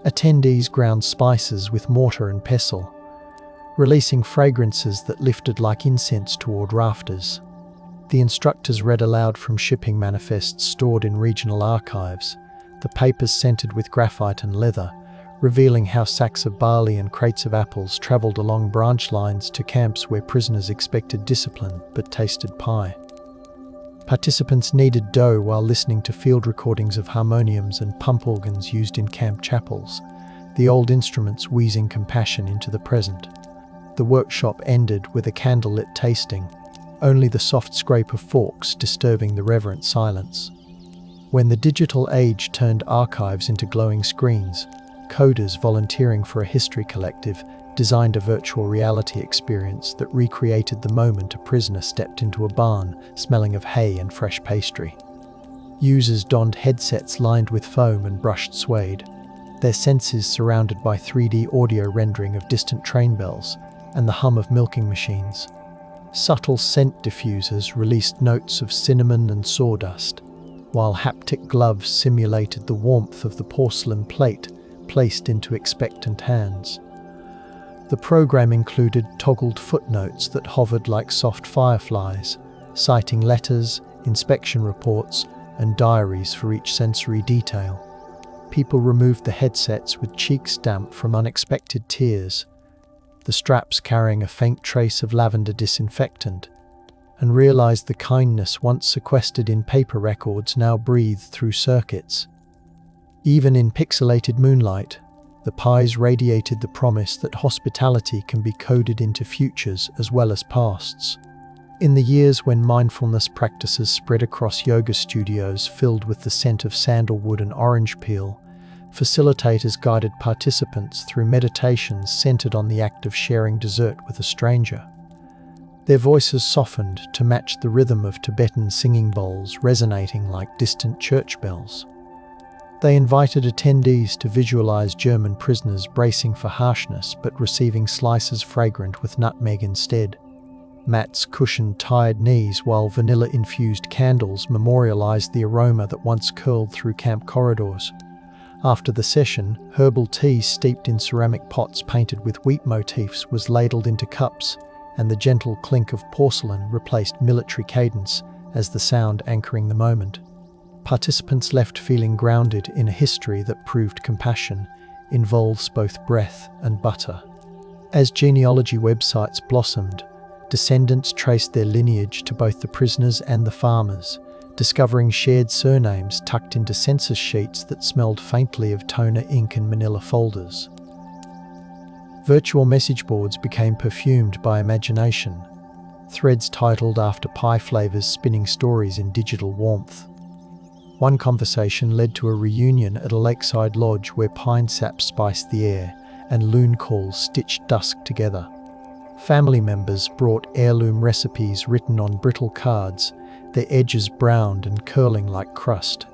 Attendees ground spices with mortar and pestle, releasing fragrances that lifted like incense toward rafters. The instructors read aloud from shipping manifests stored in regional archives, the papers scented with graphite and leather, revealing how sacks of barley and crates of apples travelled along branch lines to camps where prisoners expected discipline but tasted pie. Participants kneaded dough while listening to field recordings of harmoniums and pump organs used in camp chapels, the old instruments wheezing compassion into the present. The workshop ended with a candlelit tasting, only the soft scrape of forks disturbing the reverent silence. When the digital age turned archives into glowing screens, coders volunteering for a history collective designed a virtual reality experience that recreated the moment a prisoner stepped into a barn smelling of hay and fresh pastry. Users donned headsets lined with foam and brushed suede, their senses surrounded by 3D audio rendering of distant train bells and the hum of milking machines. Subtle scent diffusers released notes of cinnamon and sawdust, while haptic gloves simulated the warmth of the porcelain plate placed into expectant hands. The program included toggled footnotes that hovered like soft fireflies, citing letters, inspection reports, and diaries for each sensory detail. People removed the headsets with cheeks damp from unexpected tears, the straps carrying a faint trace of lavender disinfectant, and realized the kindness once sequestered in paper records now breathed through circuits. Even in pixelated moonlight, the pies radiated the promise that hospitality can be coded into futures as well as pasts. In the years when mindfulness practices spread across yoga studios filled with the scent of sandalwood and orange peel, facilitators guided participants through meditations centered on the act of sharing dessert with a stranger. Their voices softened to match the rhythm of Tibetan singing bowls resonating like distant church bells. They invited attendees to visualize German prisoners bracing for harshness but receiving slices fragrant with nutmeg instead. Mats cushioned tired knees while vanilla-infused candles memorialized the aroma that once curled through camp corridors. After the session, herbal tea steeped in ceramic pots painted with wheat motifs was ladled into cups, and the gentle clink of porcelain replaced military cadence as the sound anchoring the moment. Participants left feeling grounded in a history that proved compassion involves both breath and butter. As genealogy websites blossomed, descendants traced their lineage to both the prisoners and the farmers, discovering shared surnames tucked into census sheets that smelled faintly of toner ink and manila folders. Virtual message boards became perfumed by imagination, threads titled after pie flavors spinning stories in digital warmth. One conversation led to a reunion at a lakeside lodge where pine sap spiced the air and loon calls stitched dusk together. Family members brought heirloom recipes written on brittle cards, their edges browned and curling like crust.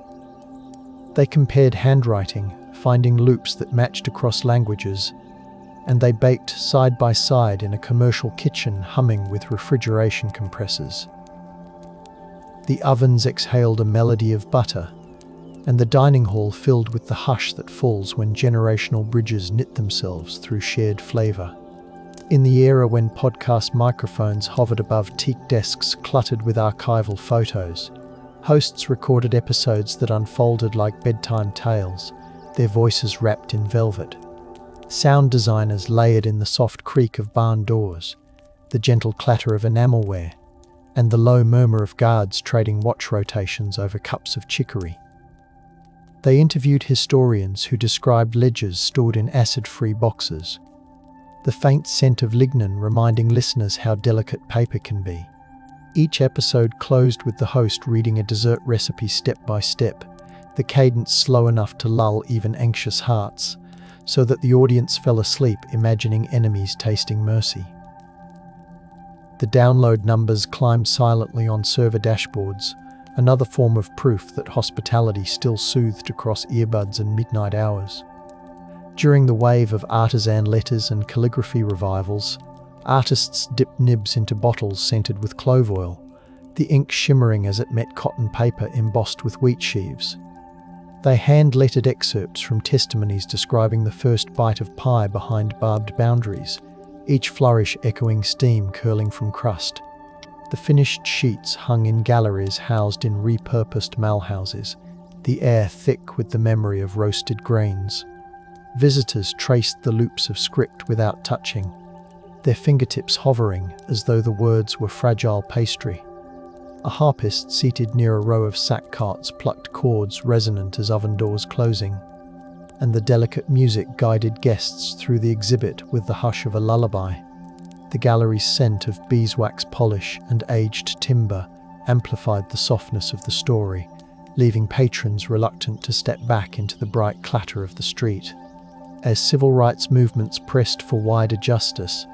They compared handwriting, finding loops that matched across languages, and they baked side by side in a commercial kitchen humming with refrigeration compressors. The ovens exhaled a melody of butter, and the dining hall filled with the hush that falls when generational bridges knit themselves through shared flavour. In the era when podcast microphones hovered above teak desks cluttered with archival photos, hosts recorded episodes that unfolded like bedtime tales, their voices wrapped in velvet. Sound designers layered in the soft creak of barn doors, the gentle clatter of enamelware, and the low murmur of guards trading watch rotations over cups of chicory. They interviewed historians who described ledgers stored in acid-free boxes, the faint scent of lignin reminding listeners how delicate paper can be. Each episode closed with the host reading a dessert recipe step by step, the cadence slow enough to lull even anxious hearts, so that the audience fell asleep imagining enemies tasting mercy. The download numbers climbed silently on server dashboards, another form of proof that hospitality still soothed across earbuds and midnight hours. During the wave of artisan letters and calligraphy revivals, artists dipped nibs into bottles scented with clove oil, the ink shimmering as it met cotton paper embossed with wheat sheaves. They hand-lettered excerpts from testimonies describing the first bite of pie behind barbed boundaries, each flourish echoing steam curling from crust. The finished sheets hung in galleries housed in repurposed malhouses, the air thick with the memory of roasted grains. Visitors traced the loops of script without touching, their fingertips hovering as though the words were fragile pastry. A harpist seated near a row of sack carts plucked chords resonant as oven doors closing, and the delicate music guided guests through the exhibit with the hush of a lullaby. The gallery's scent of beeswax polish and aged timber amplified the softness of the story, leaving patrons reluctant to step back into the bright clatter of the street. As civil rights movements pressed for wider justice,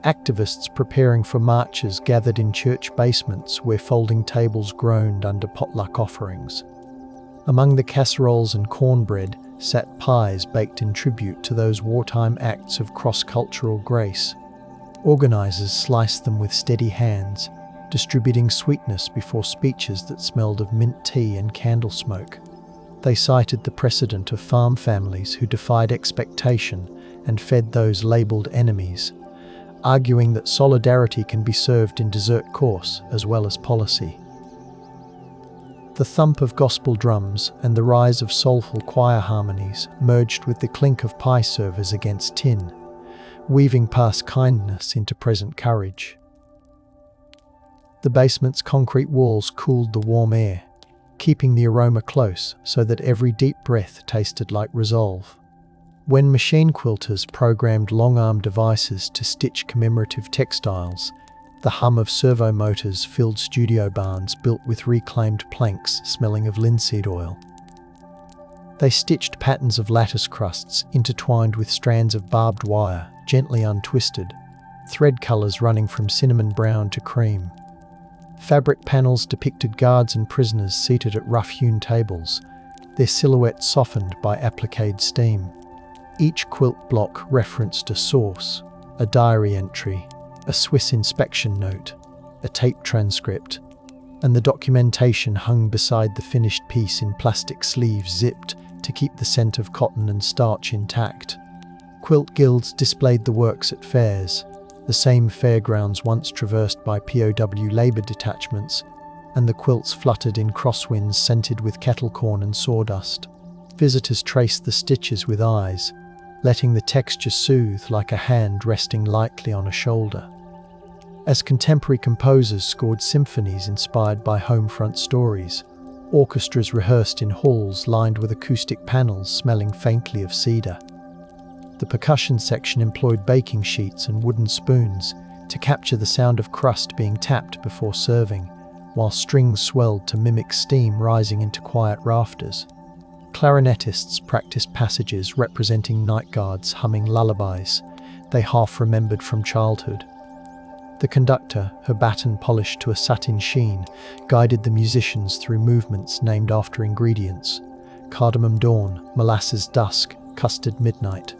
activists preparing for marches gathered in church basements where folding tables groaned under potluck offerings. Among the casseroles and cornbread sat pies baked in tribute to those wartime acts of cross-cultural grace. Organisers sliced them with steady hands, distributing sweetness before speeches that smelled of mint tea and candle smoke. They cited the precedent of farm families who defied expectation and fed those labelled enemies, arguing that solidarity can be served in dessert course as well as policy. The thump of gospel drums and the rise of soulful choir harmonies merged with the clink of pie servers against tin, weaving past kindness into present courage. The basement's concrete walls cooled the warm air, keeping the aroma close so that every deep breath tasted like resolve. When machine quilters programmed long-arm devices to stitch commemorative textiles, the hum of servo motors filled studio barns built with reclaimed planks smelling of linseed oil. They stitched patterns of lattice crusts intertwined with strands of barbed wire, gently untwisted, thread colours running from cinnamon brown to cream. Fabric panels depicted guards and prisoners seated at rough-hewn tables, their silhouettes softened by appliqued steam. Each quilt block referenced a source, a diary entry, a Swiss inspection note, a tape transcript, and the documentation hung beside the finished piece in plastic sleeves zipped to keep the scent of cotton and starch intact. Quilt guilds displayed the works at fairs, the same fairgrounds once traversed by POW labour detachments, and the quilts fluttered in crosswinds scented with kettle corn and sawdust. Visitors traced the stitches with eyes, letting the texture soothe like a hand resting lightly on a shoulder. As contemporary composers scored symphonies inspired by home-front stories, orchestras rehearsed in halls lined with acoustic panels smelling faintly of cedar. The percussion section employed baking sheets and wooden spoons, to capture the sound of crust being tapped before serving, while strings swelled to mimic steam rising into quiet rafters. Clarinetists practiced passages representing night guards humming lullabies they half remembered from childhood. The conductor, her baton polished to a satin sheen, guided the musicians through movements named after ingredients: cardamom dawn, molasses dusk, custard midnight.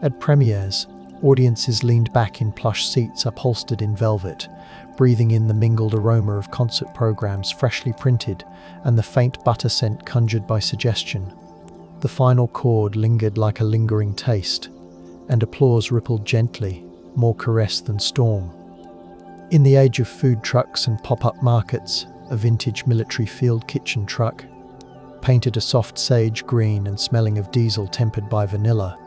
At premieres, audiences leaned back in plush seats upholstered in velvet, breathing in the mingled aroma of concert programs freshly printed and the faint butter scent conjured by suggestion. The final chord lingered like a lingering taste, and applause rippled gently, more caress than storm. In the age of food trucks and pop-up markets, a vintage military field kitchen truck, painted a soft sage green and smelling of diesel tempered by vanilla,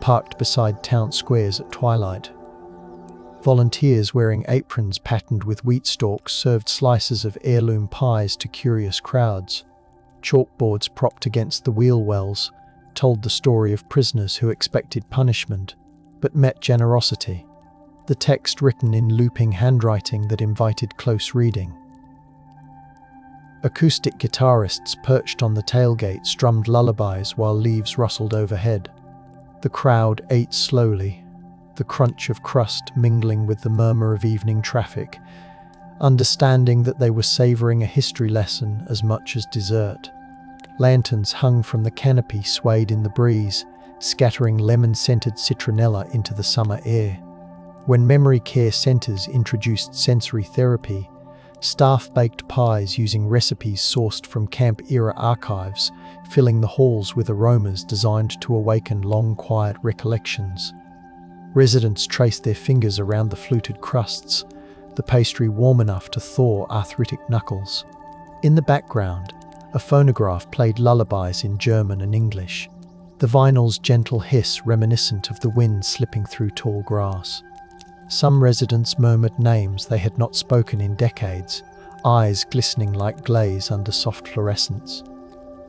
parked beside town squares at twilight. Volunteers wearing aprons patterned with wheat stalks served slices of heirloom pies to curious crowds. Chalkboards propped against the wheel wells told the story of prisoners who expected punishment, but met generosity, the text written in looping handwriting that invited close reading. Acoustic guitarists perched on the tailgate strummed lullabies while leaves rustled overhead. The crowd ate slowly, the crunch of crust mingling with the murmur of evening traffic, understanding that they were savoring a history lesson as much as dessert. Lanterns hung from the canopy swayed in the breeze, scattering lemon-scented citronella into the summer air. When memory care centers introduced sensory therapy, staff baked pies using recipes sourced from camp-era archives, filling the halls with aromas designed to awaken long, quiet recollections. Residents traced their fingers around the fluted crusts, the pastry warm enough to thaw arthritic knuckles. In the background, a phonograph played lullabies in German and English, the vinyl's gentle hiss reminiscent of the wind slipping through tall grass. Some residents murmured names they had not spoken in decades, eyes glistening like glaze under soft fluorescence.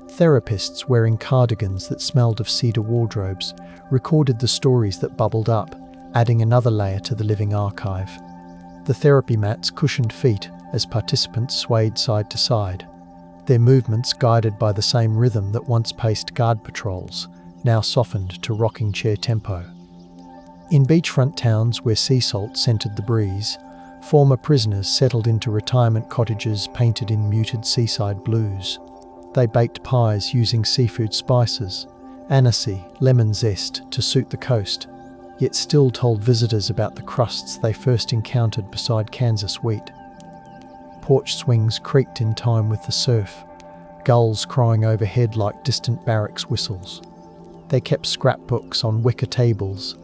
Therapists wearing cardigans that smelled of cedar wardrobes recorded the stories that bubbled up, adding another layer to the living archive. The therapy mats cushioned feet as participants swayed side to side, their movements guided by the same rhythm that once paced guard patrols, now softened to rocking chair tempo. In beachfront towns where sea salt scented the breeze, former prisoners settled into retirement cottages painted in muted seaside blues. They baked pies using seafood spices, anisey, lemon zest to suit the coast, yet still told visitors about the crusts they first encountered beside Kansas wheat. Porch swings creaked in time with the surf, gulls crying overhead like distant barracks whistles. They kept scrapbooks on wicker tables,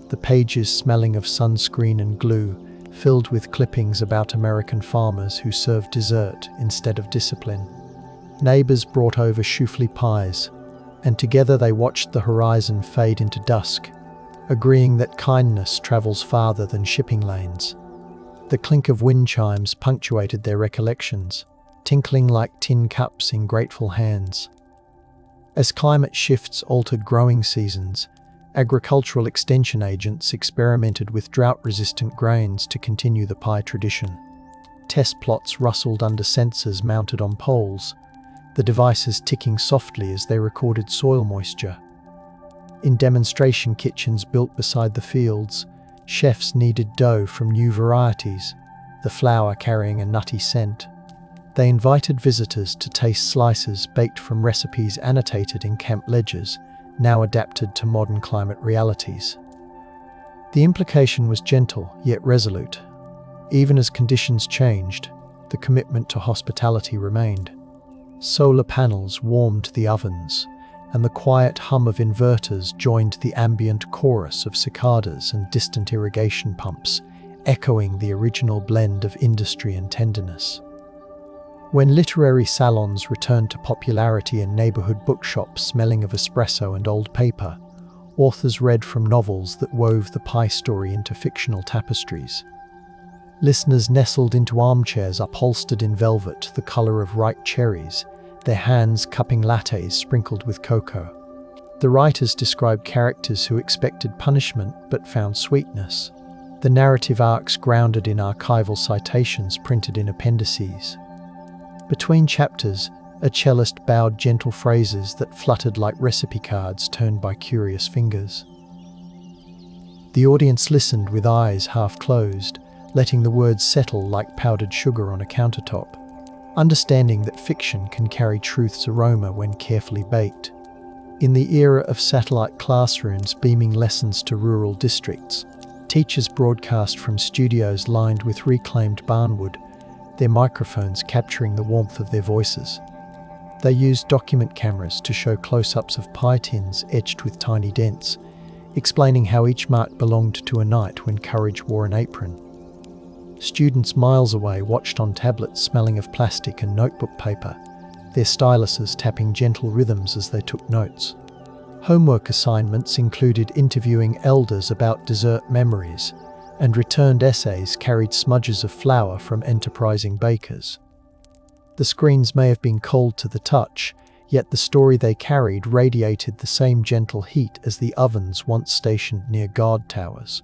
the pages smelling of sunscreen and glue, filled with clippings about American farmers who served dessert instead of discipline. Neighbors brought over choufle pies, and together they watched the horizon fade into dusk, agreeing that kindness travels farther than shipping lanes. The clink of wind chimes punctuated their recollections, tinkling like tin cups in grateful hands. As climate shifts altered growing seasons, agricultural extension agents experimented with drought-resistant grains to continue the pie tradition. Test plots rustled under sensors mounted on poles, the devices ticking softly as they recorded soil moisture. In demonstration kitchens built beside the fields, chefs kneaded dough from new varieties, the flour carrying a nutty scent. They invited visitors to taste slices baked from recipes annotated in camp ledgers, now adapted to modern climate realities. The implication was gentle yet resolute. Even as conditions changed, the commitment to hospitality remained. Solar panels warmed the ovens, and the quiet hum of inverters joined the ambient chorus of cicadas and distant irrigation pumps, echoing the original blend of industry and tenderness. When literary salons returned to popularity and neighborhood bookshops smelling of espresso and old paper, authors read from novels that wove the pie story into fictional tapestries. Listeners nestled into armchairs upholstered in velvet the color of ripe cherries, their hands cupping lattes sprinkled with cocoa. The writers described characters who expected punishment but found sweetness. the narrative arcs grounded in archival citations printed in appendices. Between chapters, a cellist bowed gentle phrases that fluttered like recipe cards turned by curious fingers. The audience listened with eyes half closed, letting the words settle like powdered sugar on a countertop, understanding that fiction can carry truth's aroma when carefully baked. In the era of satellite classrooms beaming lessons to rural districts, teachers broadcast from studios lined with reclaimed barnwood, their microphones capturing the warmth of their voices. They used document cameras to show close-ups of pie tins etched with tiny dents, explaining how each mark belonged to a night when courage wore an apron. Students miles away watched on tablets smelling of plastic and notebook paper, their styluses tapping gentle rhythms as they took notes. Homework assignments included interviewing elders about dessert memories, and returned essays carried smudges of flour from enterprising bakers. The screens may have been cold to the touch, yet the story they carried radiated the same gentle heat as the ovens once stationed near guard towers.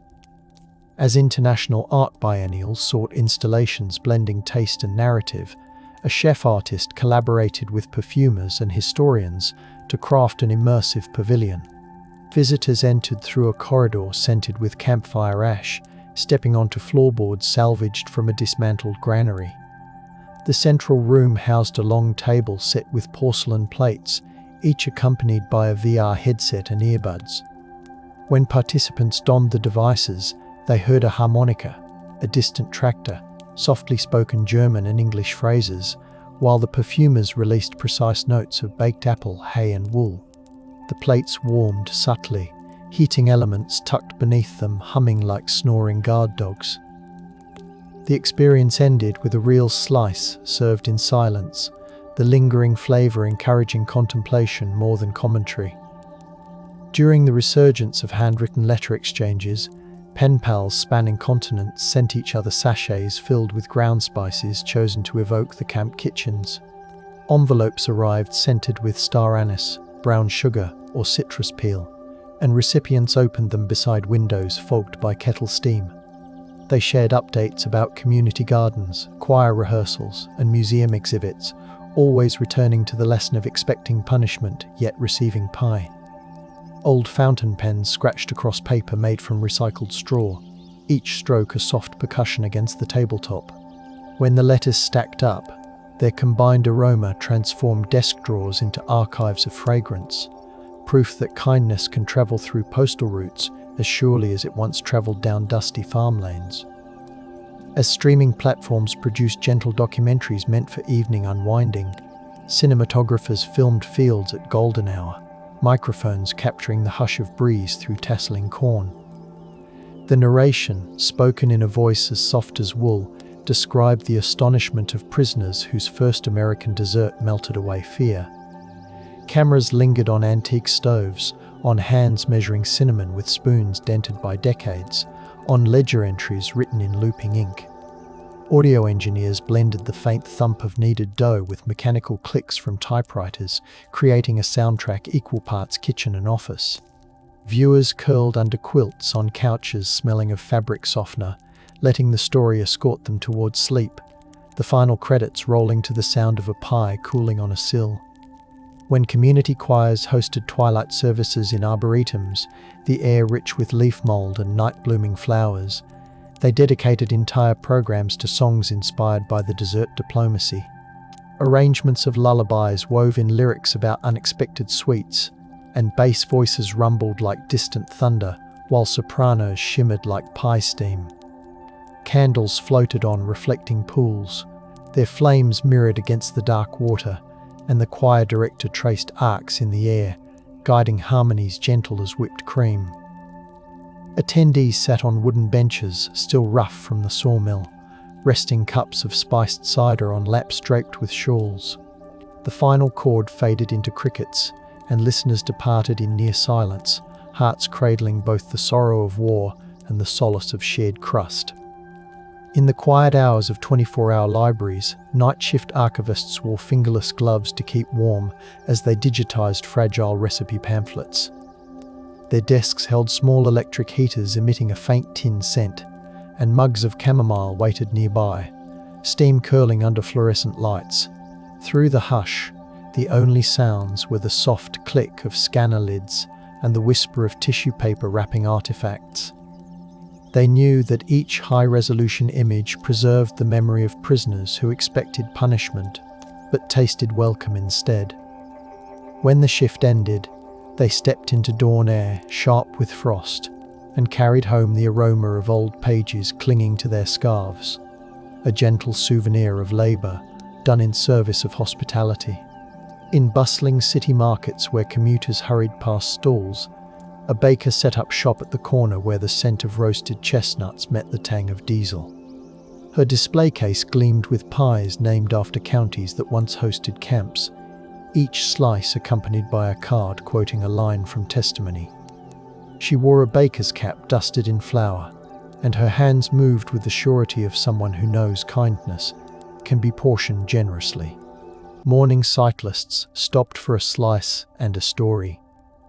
As international art biennials sought installations blending taste and narrative, a chef artist collaborated with perfumers and historians to craft an immersive pavilion. Visitors entered through a corridor scented with campfire ash, stepping onto floorboards salvaged from a dismantled granary. The central room housed a long table set with porcelain plates, each accompanied by a VR headset and earbuds. When participants donned the devices, they heard a harmonica, a distant tractor, softly spoken German and English phrases, while the perfumers released precise notes of baked apple, hay and wool. The plates warmed subtly, heating elements tucked beneath them humming like snoring guard dogs. The experience ended with a real slice served in silence, the lingering flavour encouraging contemplation more than commentary. During the resurgence of handwritten letter exchanges, pen pals spanning continents sent each other sachets filled with ground spices chosen to evoke the camp kitchens. Envelopes arrived scented with star anise, brown sugar, or citrus peel, and recipients opened them beside windows fogged by kettle steam. They shared updates about community gardens, choir rehearsals, and museum exhibits, always returning to the lesson of expecting punishment, yet receiving pie. Old fountain pens scratched across paper made from recycled straw, each stroke a soft percussion against the tabletop. When the letters stacked up, their combined aroma transformed desk drawers into archives of fragrance, proof that kindness can travel through postal routes as surely as it once travelled down dusty farm lanes. As streaming platforms produced gentle documentaries meant for evening unwinding, cinematographers filmed fields at golden hour, microphones capturing the hush of breeze through tasseling corn. The narration, spoken in a voice as soft as wool, described the astonishment of prisoners whose first American dessert melted away fear. Cameras lingered on antique stoves, on hands measuring cinnamon with spoons dented by decades, on ledger entries written in looping ink. Audio engineers blended the faint thump of kneaded dough with mechanical clicks from typewriters, creating a soundtrack equal parts kitchen and office. Viewers curled under quilts on couches smelling of fabric softener, letting the story escort them towards sleep, the final credits rolling to the sound of a pie cooling on a sill. When community choirs hosted twilight services in arboretums, the air rich with leaf mold and night-blooming flowers, they dedicated entire programs to songs inspired by the dessert diplomacy. Arrangements of lullabies wove in lyrics about unexpected sweets, and bass voices rumbled like distant thunder, while sopranos shimmered like pie steam. Candles floated on reflecting pools, their flames mirrored against the dark water, and the choir director traced arcs in the air, guiding harmonies gentle as whipped cream. Attendees sat on wooden benches, still rough from the sawmill, resting cups of spiced cider on laps draped with shawls. The final chord faded into crickets, and listeners departed in near silence, hearts cradling both the sorrow of war and the solace of shared crust. In the quiet hours of 24-hour libraries, night shift archivists wore fingerless gloves to keep warm as they digitized fragile recipe pamphlets. Their desks held small electric heaters emitting a faint tin scent, and mugs of chamomile waited nearby, steam curling under fluorescent lights. Through the hush, the only sounds were the soft click of scanner lids and the whisper of tissue paper wrapping artifacts. They knew that each high-resolution image preserved the memory of prisoners who expected punishment, but tasted welcome instead. When the shift ended, they stepped into dawn air, sharp with frost, and carried home the aroma of old pages clinging to their scarves, a gentle souvenir of labour done in service of hospitality. In bustling city markets where commuters hurried past stalls, a baker set up shop at the corner where the scent of roasted chestnuts met the tang of diesel. Her display case gleamed with pies named after counties that once hosted camps, each slice accompanied by a card quoting a line from testimony. She wore a baker's cap dusted in flour, and her hands moved with the surety of someone who knows kindness can be portioned generously. Morning cyclists stopped for a slice and a story,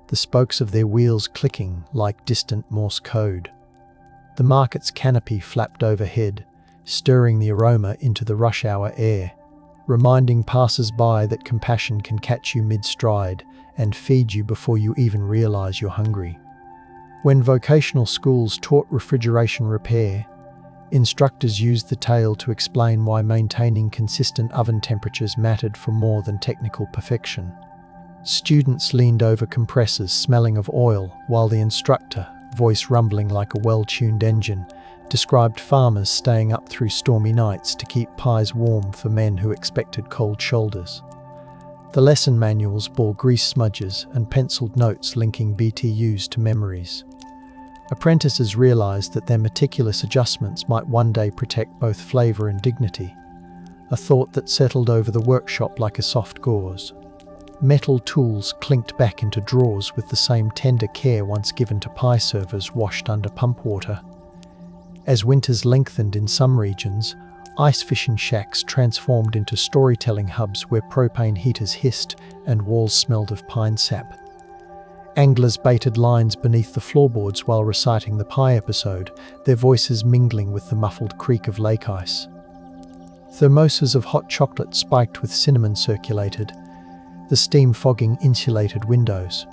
the spokes of their wheels clicking like distant Morse code. The market's canopy flapped overhead, stirring the aroma into the rush-hour air, reminding passers-by that compassion can catch you mid-stride and feed you before you even realize you're hungry. When vocational schools taught refrigeration repair, instructors used the tale to explain why maintaining consistent oven temperatures mattered for more than technical perfection. Students leaned over compressors smelling of oil, while the instructor, voice rumbling like a well-tuned engine, described farmers staying up through stormy nights to keep pies warm for men who expected cold shoulders. The lesson manuals bore grease smudges and penciled notes linking BTUs to memories. Apprentices realized that their meticulous adjustments might one day protect both flavor and dignity, a thought that settled over the workshop like a soft gauze. Metal tools clinked back into drawers with the same tender care once given to pie servers washed under pump water. As winters lengthened in some regions, ice fishing shacks transformed into storytelling hubs where propane heaters hissed and walls smelled of pine sap. Anglers baited lines beneath the floorboards while reciting the pie episode, their voices mingling with the muffled creak of lake ice. Thermoses of hot chocolate spiked with cinnamon circulated, the steam fogging insulated windows.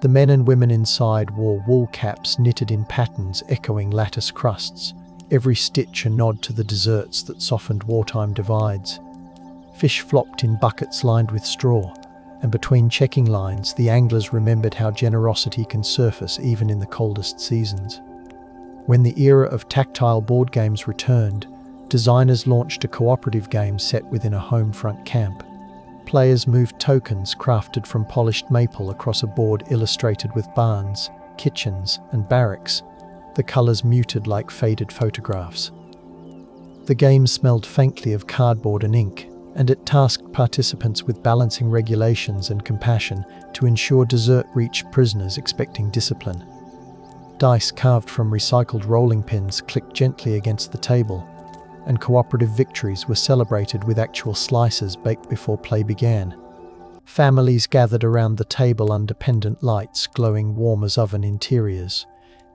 The men and women inside wore wool caps knitted in patterns echoing lattice crusts, every stitch a nod to the desserts that softened wartime divides. Fish flopped in buckets lined with straw, and between checking lines the anglers remembered how generosity can surface even in the coldest seasons. When the era of tactile board games returned, designers launched a cooperative game set within a home front camp. Players moved tokens crafted from polished maple across a board illustrated with barns, kitchens, and barracks, the colors muted like faded photographs. The game smelled faintly of cardboard and ink, and it tasked participants with balancing regulations and compassion to ensure dessert reached prisoners expecting discipline. Dice carved from recycled rolling pins clicked gently against the table, and cooperative victories were celebrated with actual slices baked before play began. Families gathered around the table under pendant lights glowing warm as oven interiors,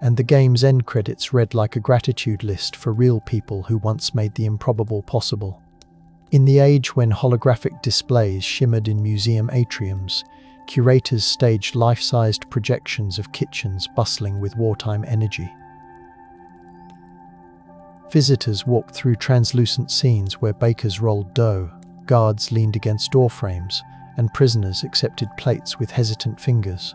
and the game's end credits read like a gratitude list for real people who once made the improbable possible. In the age when holographic displays shimmered in museum atriums, curators staged life-sized projections of kitchens bustling with wartime energy. Visitors walked through translucent scenes where bakers rolled dough, guards leaned against doorframes, and prisoners accepted plates with hesitant fingers.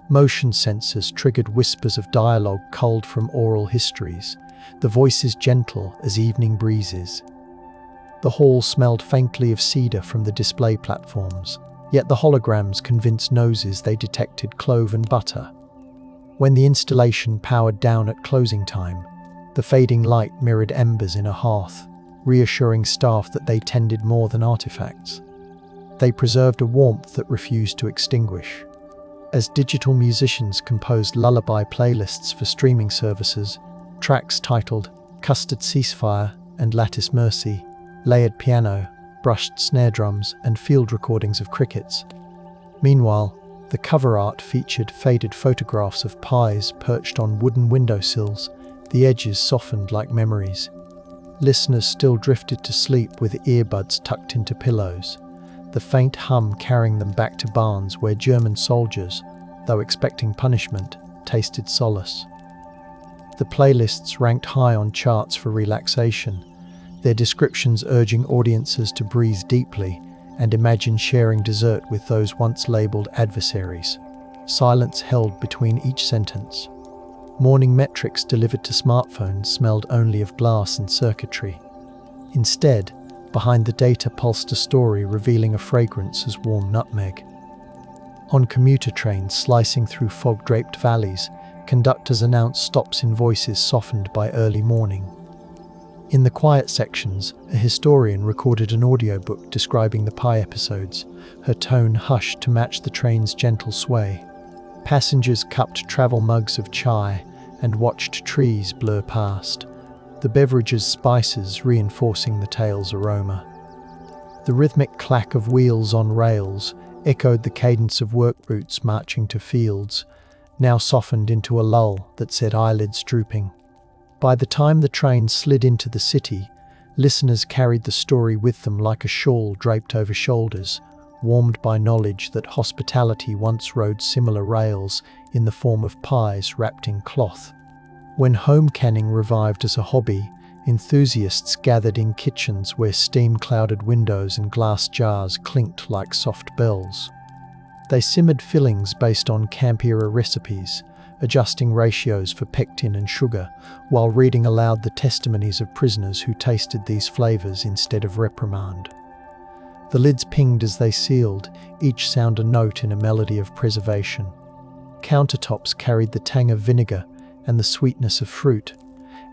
Motion sensors triggered whispers of dialogue culled from oral histories, the voices gentle as evening breezes. The hall smelled faintly of cedar from the display platforms, yet the holograms convinced noses they detected clove and butter. When the installation powered down at closing time, the fading light mirrored embers in a hearth, reassuring staff that they tended more than artifacts. They preserved a warmth that refused to extinguish. As digital musicians composed lullaby playlists for streaming services, tracks titled Custard Ceasefire and Lattice Mercy, layered piano, brushed snare drums, and field recordings of crickets. Meanwhile, the cover art featured faded photographs of pies perched on wooden windowsills, the edges softened like memories. Listeners still drifted to sleep with earbuds tucked into pillows, the faint hum carrying them back to barns where German soldiers, though expecting punishment, tasted solace. The playlists ranked high on charts for relaxation, their descriptions urging audiences to breathe deeply and imagine sharing dessert with those once labelled adversaries. Silence held between each sentence. Morning metrics delivered to smartphones smelled only of glass and circuitry. Instead, behind the data pulsed a story revealing a fragrance as warm nutmeg. On commuter trains slicing through fog-draped valleys, conductors announced stops in voices softened by early morning. In the quiet sections, a historian recorded an audiobook describing the pie episodes, her tone hushed to match the train's gentle sway. Passengers cupped travel mugs of chai and watched trees blur past, the beverage's spices reinforcing the tale's aroma. The rhythmic clack of wheels on rails echoed the cadence of work routes marching to fields, now softened into a lull that set eyelids drooping. By the time the train slid into the city, listeners carried the story with them like a shawl draped over shoulders, warmed by knowledge that hospitality once rode similar rails in the form of pies wrapped in cloth. When home canning revived as a hobby, enthusiasts gathered in kitchens where steam-clouded windows and glass jars clinked like soft bells. They simmered fillings based on camp-era recipes, adjusting ratios for pectin and sugar, while reading aloud the testimonies of prisoners who tasted these flavors instead of reprimand. The lids pinged as they sealed, each sound a note in a melody of preservation. Countertops carried the tang of vinegar and the sweetness of fruit,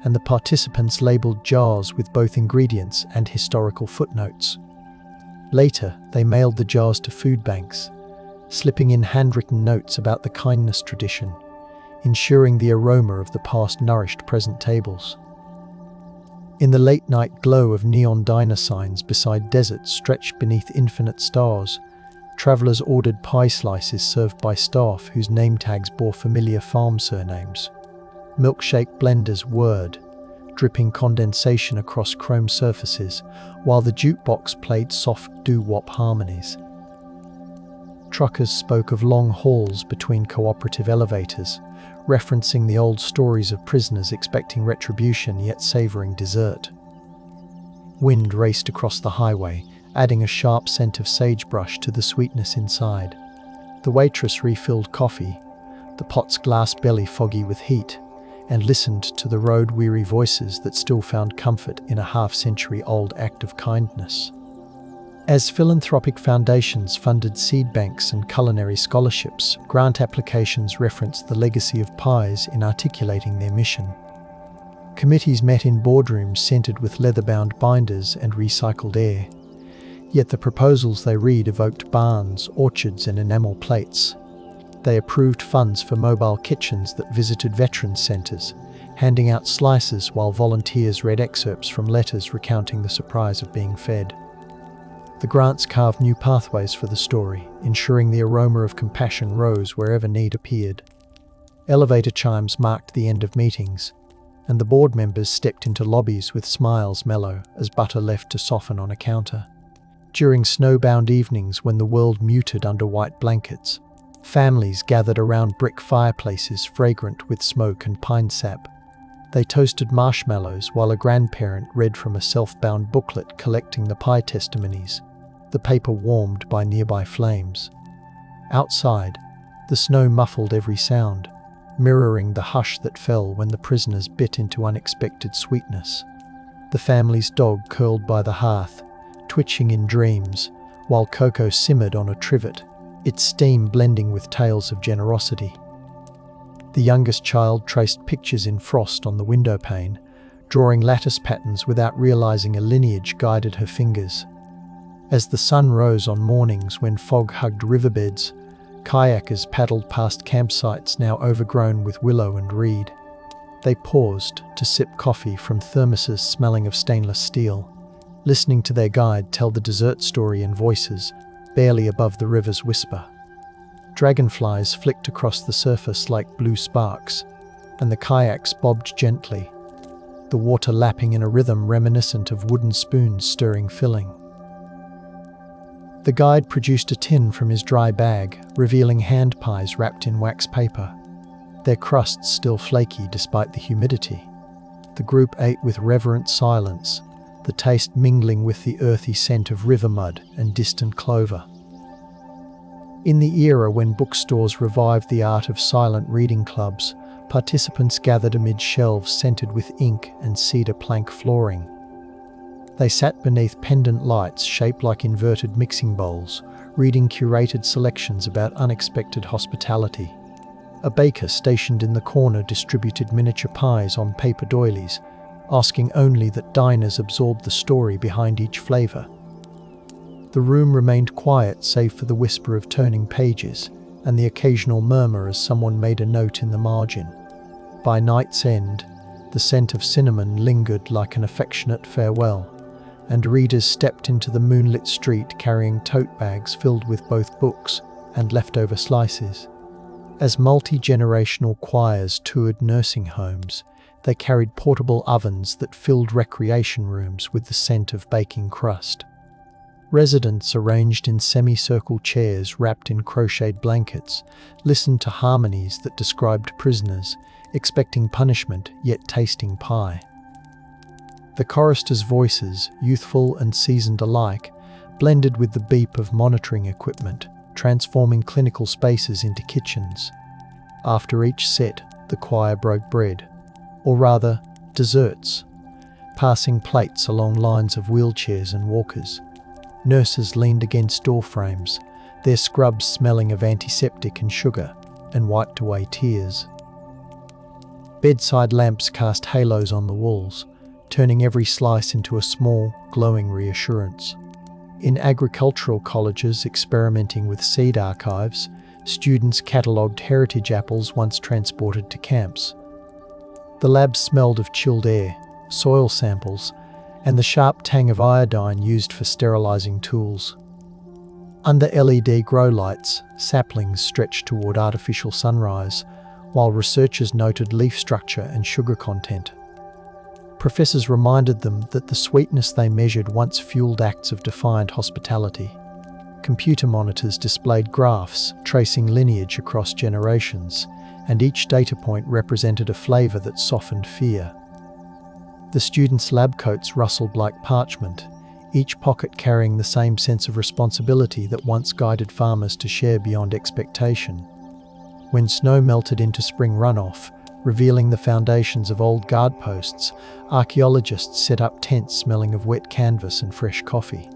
and the participants labeled jars with both ingredients and historical footnotes. Later, they mailed the jars to food banks, slipping in handwritten notes about the kindness tradition, ensuring the aroma of the past nourished present tables. In the late-night glow of neon diner signs beside deserts stretched beneath infinite stars, travelers ordered pie slices served by staff whose name tags bore familiar farm surnames. Milkshake blenders whirred, dripping condensation across chrome surfaces, while the jukebox played soft doo-wop harmonies. Truckers spoke of long hauls between cooperative elevators, referencing the old stories of prisoners expecting retribution yet savoring dessert. Wind raced across the highway, adding a sharp scent of sagebrush to the sweetness inside. The waitress refilled coffee, the pot's glass belly foggy with heat, and listened to the road-weary voices that still found comfort in a half-century-old act of kindness. As philanthropic foundations funded seed banks and culinary scholarships, grant applications referenced the legacy of pies in articulating their mission. Committees met in boardrooms scented with leather-bound binders and recycled air. Yet the proposals they read evoked barns, orchards and enamel plates. They approved funds for mobile kitchens that visited veterans centres, handing out slices while volunteers read excerpts from letters recounting the surprise of being fed. The grants carved new pathways for the story, ensuring the aroma of compassion rose wherever need appeared. Elevator chimes marked the end of meetings, and the board members stepped into lobbies with smiles mellow as butter left to soften on a counter. During snowbound evenings when the world muted under white blankets, families gathered around brick fireplaces fragrant with smoke and pine sap. They toasted marshmallows while a grandparent read from a self-bound booklet collecting the pie testimonies, the paper warmed by nearby flames. Outside, the snow muffled every sound, mirroring the hush that fell when the prisoners bit into unexpected sweetness. The family's dog curled by the hearth, twitching in dreams, while cocoa simmered on a trivet, its steam blending with tales of generosity. The youngest child traced pictures in frost on the window pane, drawing lattice patterns without realizing a lineage guided her fingers. As the sun rose on mornings when fog hugged riverbeds, kayakers paddled past campsites now overgrown with willow and reed. They paused to sip coffee from thermoses smelling of stainless steel, listening to their guide tell the dessert story in voices barely above the river's whisper. Dragonflies flicked across the surface like blue sparks, and the kayaks bobbed gently, the water lapping in a rhythm reminiscent of wooden spoons stirring filling. The guide produced a tin from his dry bag, revealing hand pies wrapped in wax paper, their crusts still flaky despite the humidity. The group ate with reverent silence, the taste mingling with the earthy scent of river mud and distant clover. In the era when bookstores revived the art of silent reading clubs, participants gathered amid shelves scented with ink and cedar plank flooring. They sat beneath pendant lights shaped like inverted mixing bowls, reading curated selections about unexpected hospitality. A baker stationed in the corner distributed miniature pies on paper doilies, asking only that diners absorb the story behind each flavour. The room remained quiet save for the whisper of turning pages and the occasional murmur as someone made a note in the margin. By night's end, the scent of cinnamon lingered like an affectionate farewell, and readers stepped into the moonlit street carrying tote bags filled with both books and leftover slices. As multi-generational choirs toured nursing homes, they carried portable ovens that filled recreation rooms with the scent of baking crust. Residents arranged in semicircle chairs wrapped in crocheted blankets listened to harmonies that described prisoners, expecting punishment yet tasting pie. The choristers' voices, youthful and seasoned alike, blended with the beep of monitoring equipment, transforming clinical spaces into kitchens. After each set, the choir broke bread, or rather, desserts, passing plates along lines of wheelchairs and walkers. Nurses leaned against door frames, their scrubs smelling of antiseptic and sugar, and wiped away tears. Bedside lamps cast halos on the walls, turning every slice into a small, glowing reassurance. In agricultural colleges experimenting with seed archives, students catalogued heritage apples once transported to camps. The labs smelled of chilled air, soil samples, and the sharp tang of iodine used for sterilizing tools. Under LED grow lights, saplings stretched toward artificial sunrise, while researchers noted leaf structure and sugar content. Professors reminded them that the sweetness they measured once fueled acts of defiant hospitality. Computer monitors displayed graphs tracing lineage across generations, and each data point represented a flavor that softened fear. The students' lab coats rustled like parchment, each pocket carrying the same sense of responsibility that once guided farmers to share beyond expectation. When snow melted into spring runoff, revealing the foundations of old guard posts, archaeologists set up tents smelling of wet canvas and fresh coffee.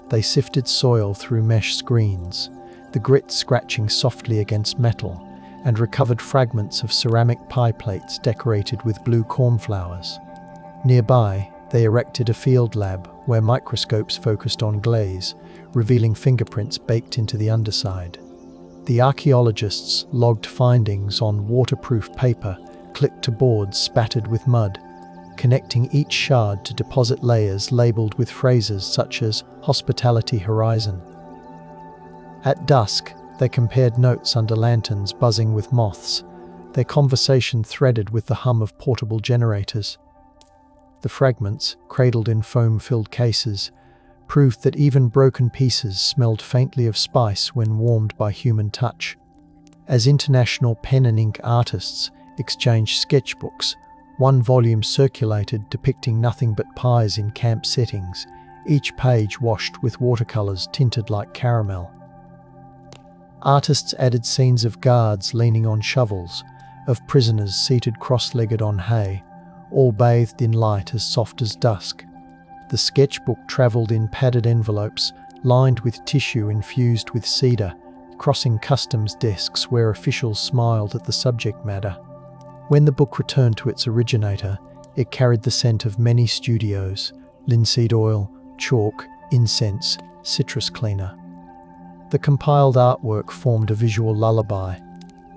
They sifted soil through mesh screens, the grit scratching softly against metal, and recovered fragments of ceramic pie plates decorated with blue cornflowers. Nearby, they erected a field lab where microscopes focused on glaze, revealing fingerprints baked into the underside. The archaeologists logged findings on waterproof paper clipped to boards spattered with mud, connecting each shard to deposit layers labelled with phrases such as Hospitality Horizon. At dusk, they compared notes under lanterns buzzing with moths, their conversation threaded with the hum of portable generators. The fragments, cradled in foam-filled cases, proved that even broken pieces smelled faintly of spice when warmed by human touch. As international pen and ink artists exchanged sketchbooks, one volume circulated depicting nothing but pies in camp settings, each page washed with watercolours tinted like caramel. Artists added scenes of guards leaning on shovels, of prisoners seated cross-legged on hay, all bathed in light as soft as dusk. The sketchbook travelled in padded envelopes, lined with tissue infused with cedar, crossing customs desks where officials smiled at the subject matter. When the book returned to its originator, it carried the scent of many studios: linseed oil, chalk, incense, citrus cleaner. The compiled artwork formed a visual lullaby,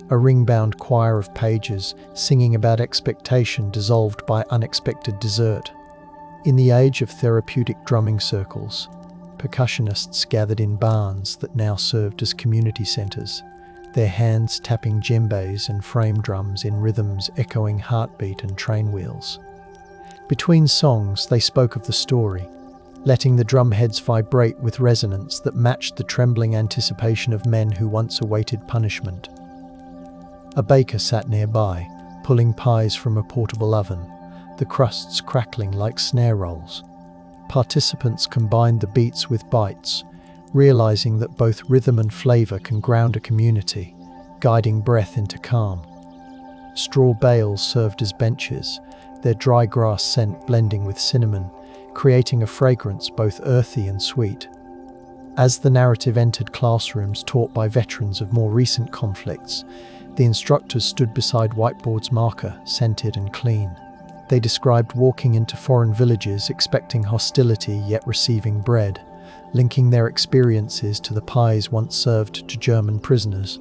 a ring-bound choir of pages singing about expectation dissolved by unexpected dessert. In the age of therapeutic drumming circles, percussionists gathered in barns that now served as community centres, their hands tapping djembes and frame drums in rhythms echoing heartbeat and train wheels. Between songs, they spoke of the story, letting the drumheads vibrate with resonance that matched the trembling anticipation of men who once awaited punishment. A baker sat nearby, pulling pies from a portable oven, the crusts crackling like snare rolls. Participants combined the beats with bites, realizing that both rhythm and flavor can ground a community, guiding breath into calm. Straw bales served as benches, their dry grass scent blending with cinnamon, creating a fragrance both earthy and sweet. As the narrative entered classrooms taught by veterans of more recent conflicts, the instructors stood beside whiteboards marker, scented and clean. They described walking into foreign villages expecting hostility yet receiving bread, linking their experiences to the pies once served to German prisoners.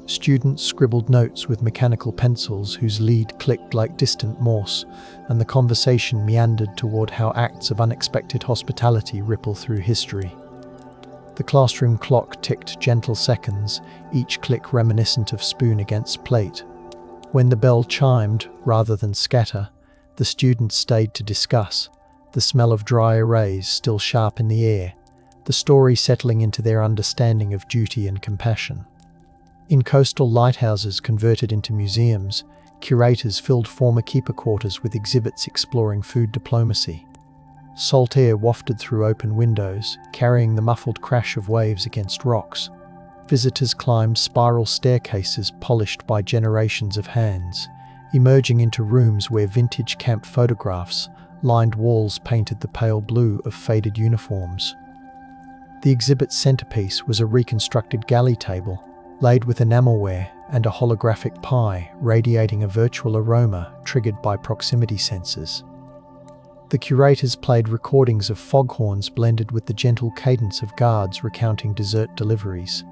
Students scribbled notes with mechanical pencils whose lead clicked like distant Morse, and the conversation meandered toward how acts of unexpected hospitality ripple through history. The classroom clock ticked gentle seconds, each click reminiscent of spoon against plate. When the bell chimed, rather than scatter, the students stayed to discuss, the smell of dry erase still sharp in the air, the story settling into their understanding of duty and compassion. In coastal lighthouses converted into museums, curators filled former keeper quarters with exhibits exploring food diplomacy. Salt air wafted through open windows, carrying the muffled crash of waves against rocks. Visitors climbed spiral staircases polished by generations of hands, emerging into rooms where vintage camp photographs lined walls painted the pale blue of faded uniforms. The exhibit's centerpiece was a reconstructed galley table, laid with enamelware and a holographic pie radiating a virtual aroma triggered by proximity sensors. The curators played recordings of foghorns blended with the gentle cadence of guards recounting dessert deliveries.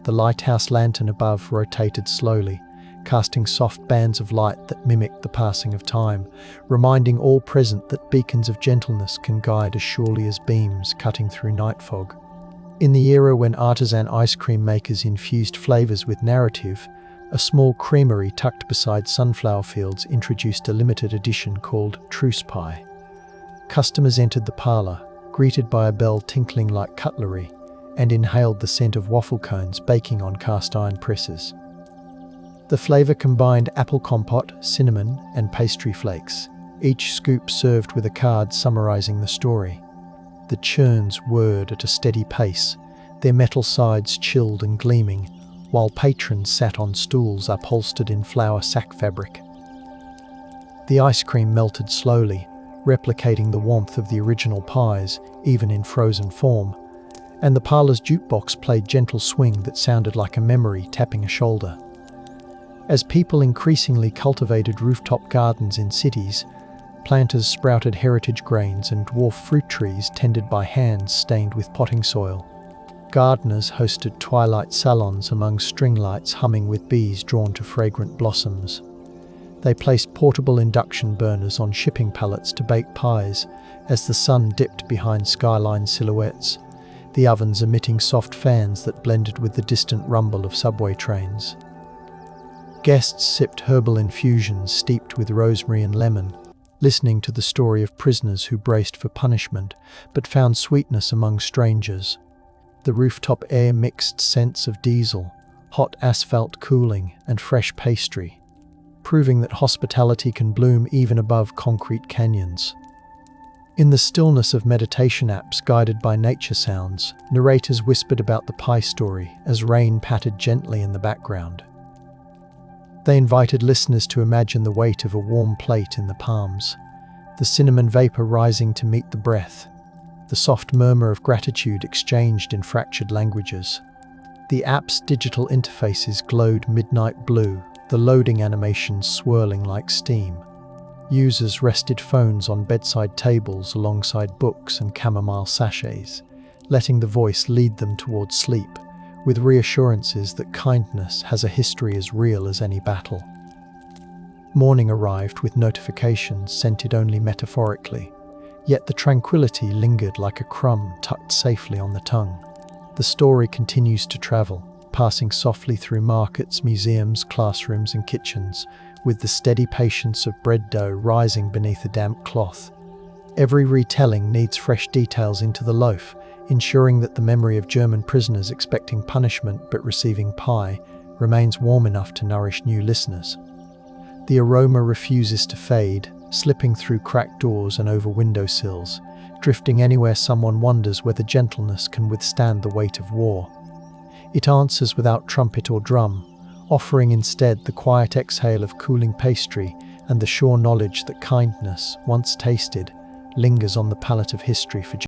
The lighthouse lantern above rotated slowly, casting soft bands of light that mimicked the passing of time, reminding all present that beacons of gentleness can guide as surely as beams cutting through night fog. In the era when artisan ice cream makers infused flavors with narrative, a small creamery tucked beside sunflower fields introduced a limited edition called Truce Pie. Customers entered the parlor, greeted by a bell tinkling like cutlery, and inhaled the scent of waffle cones baking on cast iron presses. The flavor combined apple compote, cinnamon, and pastry flakes, each scoop served with a card summarizing the story. The churns whirred at a steady pace, their metal sides chilled and gleaming, while patrons sat on stools upholstered in flour sack fabric. The ice cream melted slowly, replicating the warmth of the original pies, even in frozen form, and the parlor's jukebox played gentle swing that sounded like a memory tapping a shoulder. As people increasingly cultivated rooftop gardens in cities, planters sprouted heritage grains and dwarf fruit trees tended by hands stained with potting soil. Gardeners hosted twilight salons among string lights humming with bees drawn to fragrant blossoms. They placed portable induction burners on shipping pallets to bake pies as the sun dipped behind skyline silhouettes, the ovens emitting soft fans that blended with the distant rumble of subway trains. Guests sipped herbal infusions steeped with rosemary and lemon, listening to the story of prisoners who braced for punishment but found sweetness among strangers. The rooftop air mixed scents of diesel, hot asphalt cooling, and fresh pastry, proving that hospitality can bloom even above concrete canyons. In the stillness of meditation apps guided by nature sounds, narrators whispered about the pie story as rain pattered gently in the background. They invited listeners to imagine the weight of a warm plate in the palms, the cinnamon vapor rising to meet the breath, the soft murmur of gratitude exchanged in fractured languages. The app's digital interfaces glowed midnight blue, the loading animations swirling like steam. Users rested phones on bedside tables alongside books and chamomile sachets, letting the voice lead them towards sleep, with reassurances that kindness has a history as real as any battle. Morning arrived with notifications scented only metaphorically, yet the tranquility lingered like a crumb tucked safely on the tongue. The story continues to travel, passing softly through markets, museums, classrooms and kitchens, with the steady patience of bread dough rising beneath a damp cloth. Every retelling kneads fresh details into the loaf, ensuring that the memory of German prisoners expecting punishment but receiving pie remains warm enough to nourish new listeners. The aroma refuses to fade, slipping through cracked doors and over windowsills, drifting anywhere someone wonders whether gentleness can withstand the weight of war. It answers without trumpet or drum, offering instead the quiet exhale of cooling pastry and the sure knowledge that kindness, once tasted, lingers on the palate of history for